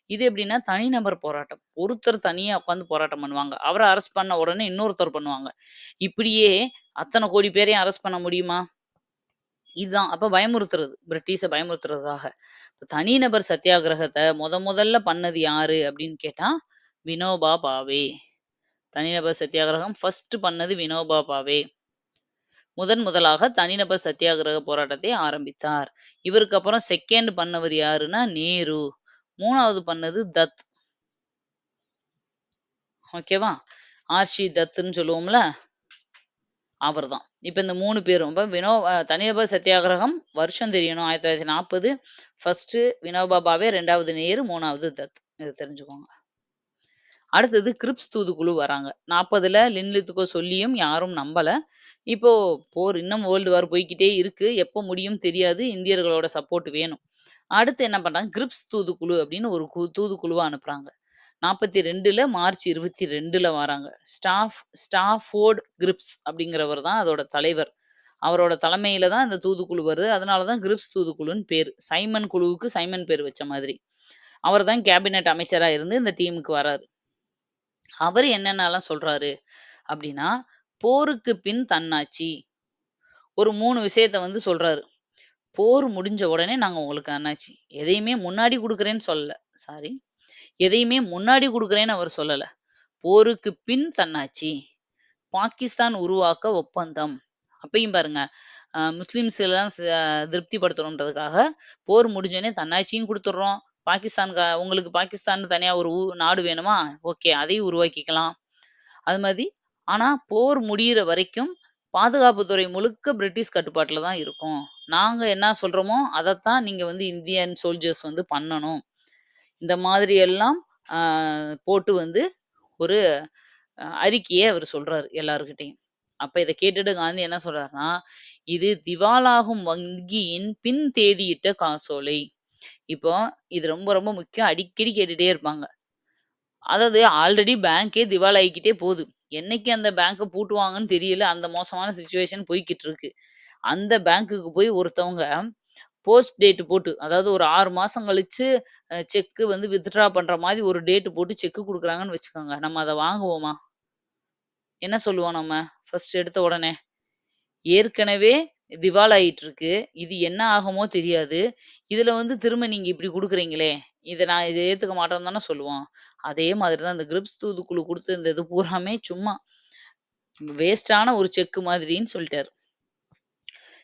இது எப்படின்னா, தனிநபர் போராட்டம். ஒருத்தர் தனியா உட்காந்து போராட்டம் பண்ணுவாங்க. அவர அரெஸ்ட் பண்ண உடனே இன்னொருத்தர் பண்ணுவாங்க. இப்படியே அத்தன கோடி பேரையும் அரெஸ்ட் பண்ண முடியுமா? இதுதான். அப்ப பயமுறுத்துறது. பிரிட்டிஷ பயமுறுத்துறதுக்காக. தனிநபர் சத்தியாகிரகத்த முதல்ல பண்ணது யாரு அப்படின்னு கேட்டா, வினோபா பாவே. தனிநபர் சத்தியாகிரகம் ஃபர்ஸ்ட் பண்ணது வினோபா பாவே. முதலாக தனிநபர் சத்தியாகிரக போராட்டத்தை ஆரம்பித்தார். இவருக்கு அப்புறம் செகண்ட் பண்ணவர் யாருன்னா நேரு. 3வது பண்ணது தத். ஓகேவா? ஆர்ஷி தத்துன்னு சொல்லுவோம்ல, அவர்தான். இப்ப இந்த 3 பேரும் இப்ப தனிநபர் சத்தியாகிரகம் வருஷம் தெரியணும். 1940 ஃபர்ஸ்ட்டு வினோபா பாவே, 2வது நேரு, 3வது தத். இத தெரிஞ்சுக்கோங்க. அடுத்தது கிரிப்ஸ் தூதுக்குழு வராங்க. 40ல லின்லித்துக்கோ சொல்லியும் யாரும் நம்பல. இப்போ போர் இன்னும் வேர்ல்டு வார் போய்க்கிட்டே இருக்கு. எப்போ முடியும்னு தெரியாது. இந்தியர்களோட சப்போர்ட் வேணும். அடுத்து என்ன பண்றாங்க, கிரிப்ஸ் தூதுக்குழு அப்படின்னு ஒரு தூதுக்குழுவ அனுப்புறாங்க. 42ல மார்ச் 22ல வராங்க. ஸ்டாஃபோர்ட் கிரிப்ஸ் அப்படிங்கிறவர் தான் அதோட தலைவர். அவரோட தலைமையில தான் இந்த தூதுக்குழு வருது. அதனால தான் கிரிப்ஸ் தூதுக்குழுன்னு பேரு. சைமன் குழுவுக்கு சைமன் பேர் வச்ச மாதிரி. அவர் தான் கேபினெட் அமைச்சரா இருந்து இந்த டீமுக்கு வராரு. அவரு என்னென்னலாம் சொல்றாரு அப்படின்னா, போருக்கு பின் தன்னாட்சி. ஒரு 3 விஷயத்த வந்து சொல்றாரு. போர் முடிஞ்ச உடனே நாங்க உங்களுக்கு அண்ணாச்சி. எதையுமே முன்னாடி குடுக்குறேன்னு சொல்லல. சாரி. எதையுமே முன்னாடி குடுக்குறேன்னு அவர் சொல்லல. போருக்கு பின் தன்னாட்சி. பாகிஸ்தான் உருவாக்க ஒப்பந்தம். அப்பயும் பாருங்க, முஸ்லிம்ஸ் எல்லாம் திருப்திப்படுத்தணுன்றதுக்காக, போர் முடிஞ்சோனே தன்னாட்சியும் குடுத்துடுறோம். உங்களுக்கு பாகிஸ்தான் தனியா ஒரு நாடு வேணுமா? ஓகே. அதையும் உருவாக்கிக்கலாம். அது மாதிரி ஆனா போர் முடியிற வரைக்கும் பாதுகாப்புத்துறை முழுக்க பிரிட்டிஷ் கட்டுப்பாட்டுல தான் இருக்கும். நாங்க என்ன சொல்றோமோ, அதத்தான் நீங்க வந்து இந்தியன் சோல்ஜர்ஸ் வந்து பண்ணணும். இந்த மாதிரி எல்லாம் அ போட்டு வந்து ஒரு அறிக்கைய அவரு சொல்றாரு எல்லார்கிட்டயும். அப்ப இத கேட்டுட்டு காந்தி என்ன சொல்றாருன்னா, "இது திவாலாகும் வங்கியின் பின் தேதியிட்ட காசோலை." இப்போ இது ரொம்ப ரொம்ப முக்கியம். அடிக்கடி கேட்டுட்டே இருப்பாங்க. அதாவது ஆல்ரெடி பேங்கே திவால் ஆயிக்கிட்டே போது. என்னைக்கு அந்த பேங்க பூட்டுவாங்கன்னு தெரியல. அந்த மோசமான சிச்சுவேஷன் போய்க்கிட்டு இருக்கு. அந்த பேங்க்குக்கு போய் ஒருத்தவங்க போஸ்ட் டேட் போட்டு, அதாவது ஒரு 6 மாசம் கழிச்சு செக் வந்து வித்ட்ரா பண்ற மாரி ஒரு டேட் போட்டு செக் குடுக்குறாங்கன்னு வச்சுக்கோங்க. நம்ம அத வாங்குவோமா? என்ன சொல்லுவோம் நம்ம? ஃபர்ஸ்ட் எடுத்த உடனே? ஏற்கனவே திவால் ஆயிட்டு இருக்கு. இது என்ன ஆகுமோ தெரியாது. இதுல வந்து திரும்ப நீங்க இப்படி குடுக்குறீங்களே! இத ஏத்துக்க மாட்டோம்னு தானே சொல்லுவோம். அதே மாதிரி தான் இந்த கிரிப்ஸ் தூதுக்குழு குடுத்த இந்த இது பூராமே சும்மா வேஸ்ட்டான ஒரு செக் மாதிரின்னு சொல்ட்டாரு.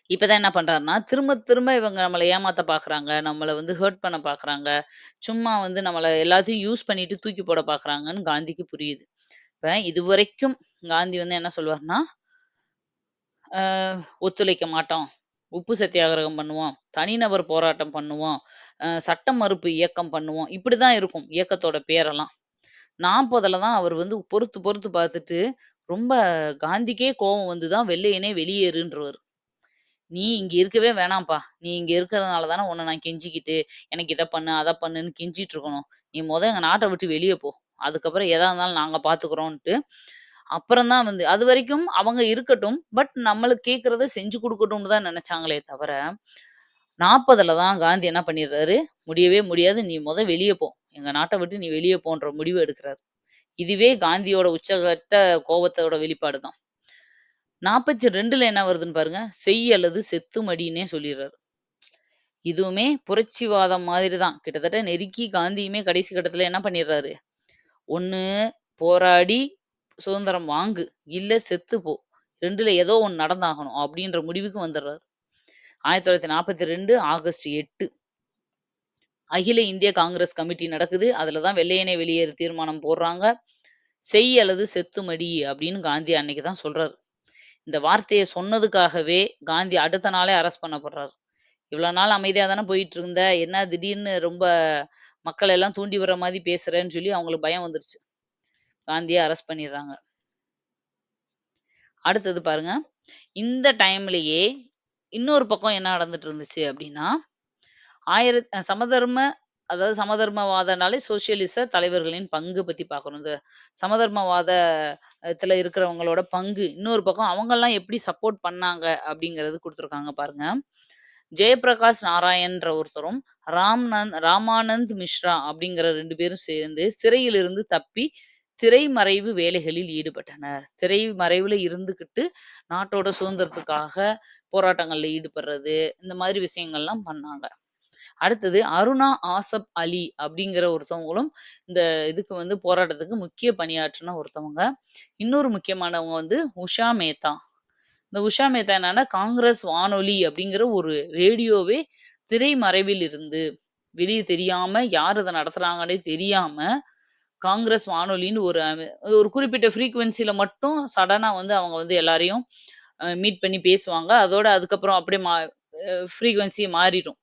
இப்ப தான் என்ன பண்றாருன்னா, திரும்ப திரும்ப இவங்க நம்மள ஏமாத்த பார்க்குறாங்க. நம்மள வந்து ஹர்ட் பண்ண பார்க்குறாங்க. சும்மா வந்து நம்மள எல்லாத்தையும் யூஸ் பண்ணிட்டு தூக்கி போட பார்க்குறாங்கன்னு காந்திக்கு புரியுது. இப்ப இதுவரைக்கும் காந்தி வந்து என்ன சொல்வார்ன்னா, அ ஒத்துழைக்க மாட்டோம். உப்பு சத்தியாகிரகம் பண்ணுவோம். தனிநபர் போராட்டம் பண்ணுவோம். சட்ட மறுப்பு இயக்கம் பண்ணுவோம். இப்படிதான் இருக்கும் இயக்கத்தோட பேரெல்லாம். 40ல தான் அவர் வந்து பொறுத்து பொறுத்து பார்த்துட்டு, ரொம்ப காந்திக்கே கோவம் வந்து தான் வெள்ளையனே வெளியேறுன்றவரு. "நீ இங்க இருக்கவே வேணாம்ப்பா. நீ இங்க இருக்கிறதுனால தானே உன்ன நான் கெஞ்சிக்கிட்டு, எனக்கு இத பண்ணு, அத பண்ணுன்னு கெஞ்சிட்டு இருக்கணும். நீ எங்க நாட்ட விட்டு வெளிய போ. அதுக்கப்புறம் எதா இருந்தாலும் நாங்க பார்த்துக்குறோம்ன்ட்டு." அப்புறம் தான் வந்து அதுவரைக்கும் அவங்க இருக்கட்டும். பட் நம்மளுக்கு கேட்கிறத செஞ்சு குடுக்கட்டும்னு தான் நெனச்சாங்களே தவிர, 40ல தான் காந்தி என்ன பண்ணிடுறாரு, முடியவே முடியாது. நீ வெளிய போ. எங்க நாட்ட விட்டு நீ வெளிய போன்ற முடிவு எடுக்குறாரு. இதுவே காந்தியோட உச்சகட்ட கோவத்தோட வெளிப்பாடு தான். 42ல என்ன வருதுன்னு பாருங்க. "செய் அல்லது செத்து மடின்னே" சொல்லிர்றாரு. இதுவுமே புரட்சிவாதம் மாதிரி தான். கிட்டத்தட்ட நெருக்கி காந்தியுமே கடைசி கட்டத்துல என்ன பண்ணிர்றாரு, "ஒண்ணு போராடி சுதந்திரம் வாங்கு, இல்ல செத்து போ. 2ல ஏதோ ஒண்ணு நடந்தாகணும்." அப்படின்ற முடிவுக்கு வந்துர்றாரு. 1942 ஆகஸ்ட் 8 அகில இந்திய காங்கிரஸ் கமிட்டி நடக்குது. அதுல தான் வெள்ளையனே வெளியேறு தீர்மானம் போடுறாங்க. "செய் அல்லது செத்து மடி" அப்படின்னு காந்தி அன்னைக்கு தான் சொல்றாரு. இந்த வார்த்தைய சொன்னதுக்காகவே காந்தி அடுத்த நாளே அரெஸ்ட் பண்ணப்படுறாரு. "இவ்வளோ நாள் அமைதியா தானே போயிட்டு இருந்த. என்ன திடீர்னு ரொம்ப மக்கள் எல்லாம் தூண்டி விடுற மாரி பேசுறேன்னு" சொல்லி அவங்களுக்கு பயம் வந்துருச்சு. காந்திய அரெஸ்ட் பண்ணிடுறாங்க. அடுத்தது பாருங்க. இந்த டைம்லயே இன்னொரு பக்கம் என்ன நடந்துட்டு இருந்துச்சு அப்படின்னா, சமதர்ம அதாவது சமதர்மவாதம்னாலே சோசியலிச தலைவர்களின் பங்கு பத்தி பார்க்கணும். இந்த சமதர்மவாத த்துல இருக்கிறவங்களோட பங்கு, இன்னொரு பக்கம் அவங்கலாம் எப்படி சப்போர்ட் பண்ணாங்க அப்படிங்கிறது குடுத்துருக்காங்க பாருங்க. ஜெயப்பிரகாஷ் நாராயண்ன்ற ஒருத்தரும், ராமானந்த் மிஸ்ரா அப்படிங்கிற 2 பேரும் சேர்ந்து சிறையிலிருந்து தப்பி திரைமறைவு வேலைகளில் ஈடுபட்டனர். திரைமறைவுல இருந்துகிட்டு நாட்டோட சுதந்திரத்துக்காக போராட்டங்கள்ல ஈடுபடுறது, இந்த மாதிரி விஷயங்கள்லாம் பண்ணாங்க. அடுத்தது அருணா ஆசப் அலி அப்படிங்கிற ஒருத்தவங்களும் இந்த இதுக்கு வந்து போராட்டத்துக்கு முக்கிய பணியாற்றின ஒருத்தவங்க. இன்னொரு முக்கியமானவங்க வந்து உஷா மேத்தா. இந்த உஷா மேத்தா என்னன்னா, காங்கிரஸ் வானொலி அப்படிங்கிற ஒரு ரேடியோவே திரைமறைவில் இருந்து, வெளிய தெரியாம யார் அத நடத்துறாங்கன்னே தெரியாம, காங்கிரஸ் வானொலின்னு ஒரு குறிப்பிட்ட ஃப்ரீக்வென்சில மட்டும் சடனா வந்து அவங்க வந்து எல்லாரையும் மீட் பண்ணி பேசுவாங்க. அதோட அதுக்கப்புறம் அப்படியே ஃப்ரீக்வென்சி மாறிரும்.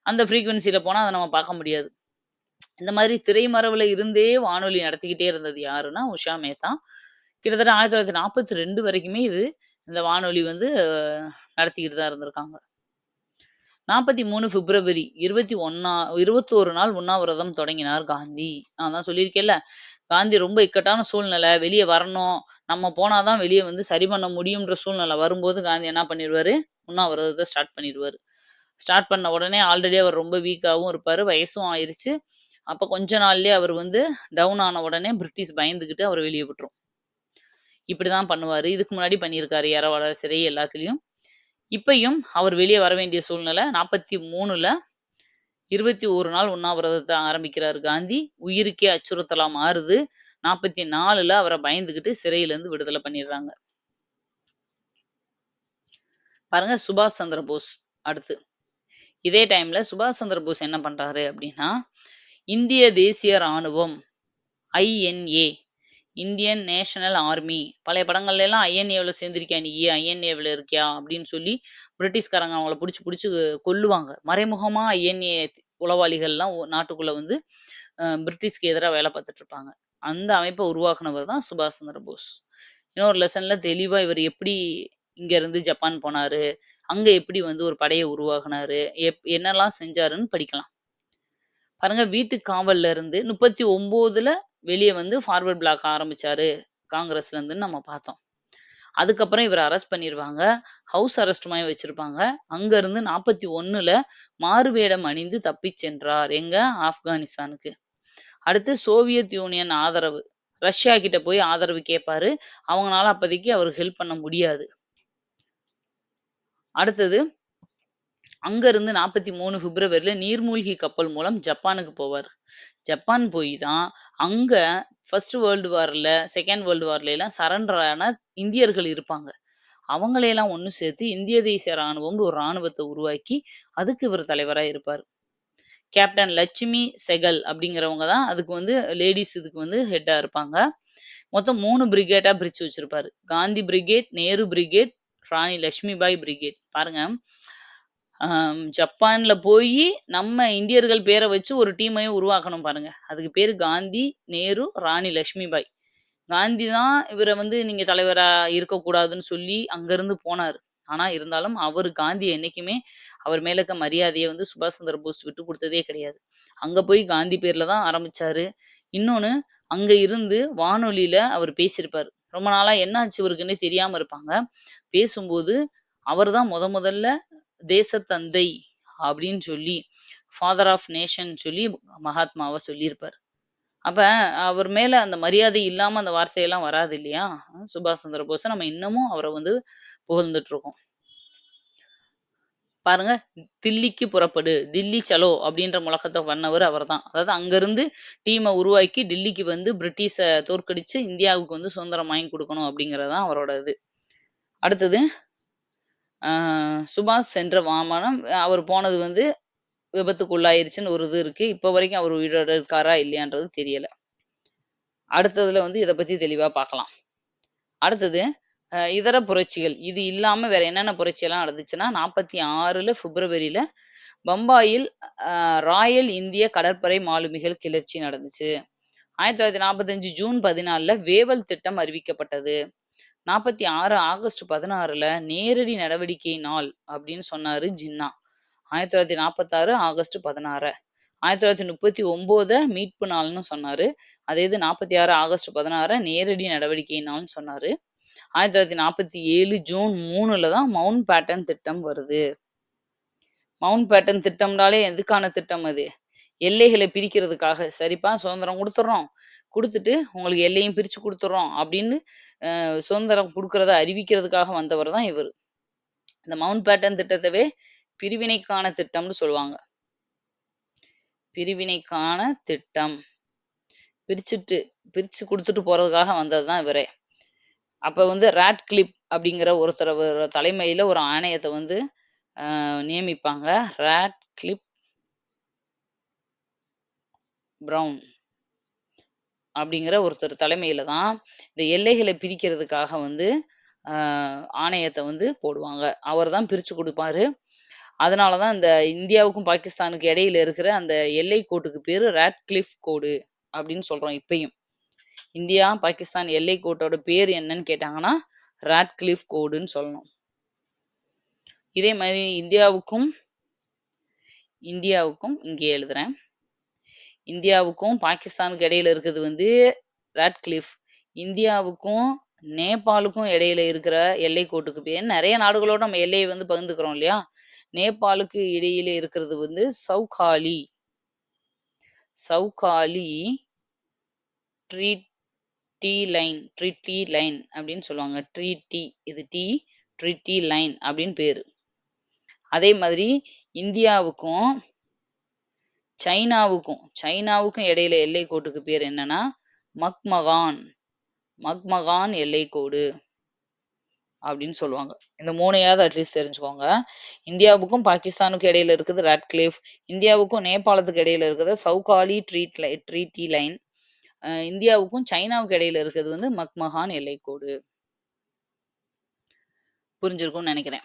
அந்த ஃப்ரீக்வென்சில போனா அத நம்ம பார்க்க முடியாது. இந்த மாதிரி திரைமறைவுல இருந்தே வானொலி நடத்திக்கிட்டே இருந்தது யாருன்னா, உஷா மேத்தா. கிட்டத்தட்ட 1942 வரைக்குமே இந்த வானொலி வந்து நடத்திக்கிட்டு தான் இருந்திருக்காங்க. 43 பிப்ரவரி 21 நாள் உண்ணாவிரதம் தொடங்கினார் காந்தி. நான் தான் சொல்லியிருக்கேன்ல, காந்தி ரொம்ப இக்கட்டான சூழ்நிலை, வெளிய வரணும். நம்ம போனா தான் வெளிய வந்து சரி பண்ண முடியும்ன்ற சூழ்நிலை வரும்போது, காந்தி என்ன பண்ணிருவாரு, உண்ணாவிரதத்த ஸ்டார்ட் பண்ணிருவாரு. ஸ்டார்ட் பண்ண உடனே ஆல்ரெடி அவர் ரொம்ப வீக்காவும் இருப்பாரு. வயசும் ஆயிருச்சு. அப்ப கொஞ்ச நாள்லயே அவர் வந்து டவுன் ஆன உடனே பிரிட்டிஷ் பயந்துகிட்டு அவர வெளிய விட்டுரும். இப்படிதான் பண்ணுவாரு. இதுக்கு முன்னாடி பண்ணியிருக்காரு. எரவாடா சிறை எல்லாத்துலயும். இப்பயும் அவர் வெளிய வர வேண்டிய சூழ்நிலை 43ல 21 நாள் உண்ணாவிரதத்த ஆரம்பிக்கிறாரு காந்தி. உயிருக்கே அச்சுறுத்தலா மாறுது. 44ல அவர பயந்துகிட்டு சிறையிலருந்து விடுதலை பண்ணிடுறாங்க. பாருங்க சுபாஷ் சந்திர போஸ் அடுத்து. இதே டைம்ல சுபாஷ் சந்திர போஸ் என்ன பண்றாரு அப்படின்னா, இந்திய தேசிய ராணுவம் ஐஎன்ஏ இந்தியன் நேஷனல் ஆர்மி பழைய படங்கள்ல எல்லாம் ஐஎன்ஏவுல சேர்ந்திருக்கியா நீ? ஐஎன்ஏவுல இருக்கியா? அப்படின்னு சொல்லி பிரிட்டிஷ்காரங்க அவங்கள புடிச்சு புடிச்சு கொல்லுவாங்க. மறைமுகமா ஐஎன்ஏ உளவாளிகள்லாம் நாட்டுக்குள்ள வந்து பிரிட்டிஷ்க்கு எதிரா வேலை பார்த்துட்டு இருப்பாங்க. அந்த அமைப்ப உருவாக்குனவர் தான் சுபாஷ் சந்திர போஸ். இன்னொரு லெசன்ல தெளிவா இவர் எப்படி இங்க இருந்து ஜப்பான் போனாரு, அங்க எப்படி வந்து ஒரு படைய உருவாக்குனாரு, என்னெல்லாம் செஞ்சாருன்னு படிக்கலாம். பாருங்க வீட்டு காவல்ல இருந்து 39ல வெளிய வந்து ஃபார்வர்ட் பிளாக் ஆரம்பிச்சாரு. காங்கிரஸ்ல இருந்துன்னு நம்ம பார்த்தோம். அதுக்கப்புறம் இவர அரெஸ்ட் பண்ணிருவாங்க. ஹவுஸ் அரெஸ்ட் மாரி வச்சிருப்பாங்க. அங்க இருந்து 41ல மாறுவேடம் அணிந்து தப்பிச் சென்றார். எங்க? ஆப்கானிஸ்தானுக்கு. அடுத்து சோவியத் யூனியன் ஆதரவு. ரஷ்யா கிட்ட போய் ஆதரவு கேட்பாரு. அவங்கனால அப்போதைக்கு அவருக்கு ஹெல்ப் பண்ண முடியாது. அடுத்தது அங்க இருந்து 43 பிப்ரவரில நீர்மூழ்கி கப்பல் மூலம் ஜப்பானுக்கு போவாரு. ஜப்பான் போய் தான் அங்க ஃபர்ஸ்ட் வேர்ல்டு வார்ல, செகண்ட் வேர்ல்டு வார்ல எல்லாம் சரண்டர் ஆன இந்தியர்கள் இருப்பாங்க. அவங்களையெல்லாம் ஒண்ணு சேர்த்து இந்திய தேசிய ராணுவம்னு ஒரு ராணுவத்த உருவாக்கி, அதுக்கு இவர் தலைவரா இருப்பாரு. கேப்டன் லட்சுமி செகல் அப்படிங்கிறவங்க தான் அதுக்கு வந்து லேடீஸ் இதுக்கு வந்து ஹெட்டா இருப்பாங்க. மொத்தம் 3 பிரிகேடா பிரிச்சு வச்சிருப்பாரு. காந்தி பிரிகேட், நேரு பிரிகேட், ராணி லட்சுமிபாய் பிரிகேட். பாருங்க, ஜப்பான்ல போயி நம்ம இந்தியர்கள் பேர வச்சு ஒரு டீமையும் உருவாக்கணும் பாருங்க. அதுக்கு பேரு காந்தி, நேரு, ராணி லட்சுமிபாய். காந்தி தான் இவர வந்து நீங்க தலைவரா இருக்கக்கூடாதுன்னு சொல்லி அங்கருந்து போனாரு. ஆனா இருந்தாலும் அவரு காந்தி என்னைக்குமே அவர் மேல இருக்க மரியாதைய வந்து சுபாஷ் சந்திர போஸ் விட்டுக் குடுத்ததே கிடையாது. அங்க போய் காந்தி பேர்ல தான் ஆரம்பிச்சாரு. இன்னொன்னு அங்க இருந்து வானொலியில அவர் பேசியிருப்பாரு. ரொம்ப நாளா என்ன ஆச்சு இவருக்குன்னே தெரியாம இருப்பாங்க. பேசும்போது அவர் தான் முதல்ல தேசத்தந்தை அப்படின்னு சொல்லி, ஃபாதர் ஆஃப் நேஷன் சொல்லி மகாத்மாவ சொல்லியிருப்பாரு. அப்ப அவர் மேல அந்த மரியாதை இல்லாம அந்த வார்த்தையெல்லாம் வராது இல்லையா? சுபாஷ் சந்திர போஸ நம்ம இன்னமும் அவர வந்து புகழ்ந்துட்டு இருக்கோம். பாருங்க, தில்லிக்கு புறப்படு, தில்லி சலோ அப்படின்ற முழக்கத்த பண்ணவரு அவர்தான். அதாவது அங்கருந்து டீம உருவாக்கி டெல்லிக்கு வந்து பிரிட்டிஷ தோற்கடிச்சு இந்தியாவுக்கு வந்து சுதந்திரம் வாங்கி குடுக்கணும் அப்படிங்கிறது தான் அவரோட இது. அடுத்தது அ சுபாஷ் சென்ற வாமனம் அவர் போனது வந்து விபத்துக்குள்ளாயிருச்சுன்னு ஒரு இது இருக்கு. இப்ப வரைக்கும் அவர் உயிரோட இருக்காரா இல்லையான்றது தெரியல. அடுத்ததுல வந்து இத பத்தி தெளிவா பார்க்கலாம். அடுத்தது இதர புரட்சிகள். இது இல்லாம வேற என்னென்ன புரட்சியெல்லாம் நடந்துச்சுன்னா, 46ல பிப்ரவரியில பம்பாயில் ராயல் இந்திய கடற்படை மாலுமிகள் கிளர்ச்சி நடந்துச்சு. 1945 ஜூன் 14ல வேவல் திட்டம் அறிவிக்கப்பட்டது. 46 ஆகஸ்ட் 16ல நேரடி நடவடிக்கை நாள் அப்படின்னு சொன்னாரு ஜின்னா. 1946 ஆகஸ்ட் 16 1939 மீட்பு நாள்னு சொன்னாரு. அதே இது 46 ஆகஸ்ட் 16 நேரடி நடவடிக்கை நாள்னு சொன்னாரு. 1947 ஜூன் 3ல தான் மவுண்ட் பேட்டன் திட்டம் வருது. மவுண்ட் பேட்டன் திட்டம்னாலே எதுக்கான திட்டம் அது? எல்லைகளை பிரிக்கிறதுக்காக. சரிப்பா சுதந்திரம் குடுத்துர்றோம். குடுத்துட்டு உங்களுக்கு எல்லையும் பிரிச்சு குடுத்துர்றோம் அப்படின்னு சுதந்திரம் குடுக்கிறத அறிவிக்கிறதுக்காக வந்தவர் தான் இவரு. இந்த மவுண்ட் பேட்டன் திட்டத்தவே பிரிவினைக்கான திட்டம்னு சொல்லுவாங்க. பிரிவினைக்கான திட்டம். பிரிச்சுட்டு பிரிச்சு குடுத்துட்டு போறதுக்காக வந்தது தான் இவரே. அப்ப வந்து ராட்கிளிப் அப்படிங்கிற ஒருத்தர் தலைமையில ஒரு ஆணையத்த வந்து நியமிப்பாங்க. ராட்கிளிப் பிரவுன் அப்படிங்கிற ஒருத்தர் தலைமையில தான் இந்த எல்லைகளை பிரிக்கிறதுக்காக வந்து அ ஆணையத்த வந்து போடுவாங்க. அவர் தான் பிரிச்சு குடுப்பாரு. அதனால தான் இந்த இந்தியாவுக்கும், பாகிஸ்தானுக்கும் இடையில இருக்கிற அந்த எல்லை கோட்டுக்கு பேரு ராட்கிளிஃப் கோடு அப்படின்னு சொல்றோம் இப்பயும். இந்தியா, பாகிஸ்தான் எல்லை கோட்டோட பேர் என்னன்னு கேட்டாங்கன்னா, ராட்கிளிஃப் கோடுன்னு சொல்லணும். இதே மாரி இந்தியாவுக்கும் இந்தியாவுக்கும் இங்கே எழுதுறேன். இந்தியாவுக்கும் பாகிஸ்தானுக்கும் இடையில இருக்கிறது வந்து ராட்கிளிஃப். இந்தியாவுக்கும் நேபாளுக்கும் இடையில இருக்கிற எல்லைக் கோட்டுக்கு பேர் நெறைய நாடுகளோட நம்ம எல்லைய வந்து பகிர்ந்துக்கிறோம் இல்லையா? நேபாளுக்கு இடையில இருக்கிறது வந்து சவுகாலி. சவுகாலி ட்ரீட்டி லைன் அப்படின்னு சொல்லுவாங்க. இது ட்ரீட்டி லைன் அப்படின்னு பேரு. அதே மாதிரி இந்தியாவுக்கும், சைனாவுக்கும் இடையில எல்லைக் கோட்டுக்கு பேர் என்னன்னா, மக்மகான். மக்மகான் எல்லைக்கோடு அப்படின்னு சொல்லுவாங்க. இந்த 3யாவது அட்லீஸ்ட் தெரிஞ்சுக்கோங்க. இந்தியாவுக்கும், பாகிஸ்தானுக்கும் இடையில இருக்குது ராட்கிளிஃப். இந்தியாவுக்கும், நேபாளத்துக்கு இடையில இருக்கிறது சவுகாலி ட்ரீட்டி லைன். இந்தியாவுக்கும், சைனாவுக்கும் இடையில இருக்கிறது வந்து மக்மகான் எல்லைக்கோடு. புரிஞ்சிருக்கும்னு நெனைக்கிறேன்.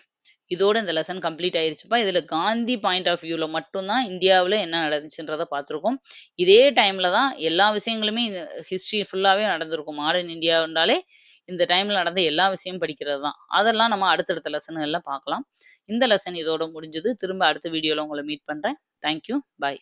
இதோட இந்த லெசன் கம்ப்ளீட் ஆயிருச்சுப்பா. இதுல காந்தி பாயிண்ட் ஆஃப் வியூல மட்டும் தான் இந்தியாவுல என்ன நடந்துச்சுன்றத பார்த்துருக்கோம். இதே டைம்ல தான் எல்லா விஷயங்களுமே ஹிஸ்டரி ஃபுல்லாவே நடந்திருக்கும். மாடர்ன் இந்தியான்றாலே இந்த டைம்ல நடந்த எல்லா விஷயமும் படிக்கிறது தான். அதெல்லாம் நம்ம அடுத்தடுத்த லெசன்கள்ல பார்க்கலாம். இந்த லெசன் இதோட முடிஞ்சது. திரும்ப அடுத்த வீடியோல உங்கள மீட் பண்றேன். Thank you. பாய்.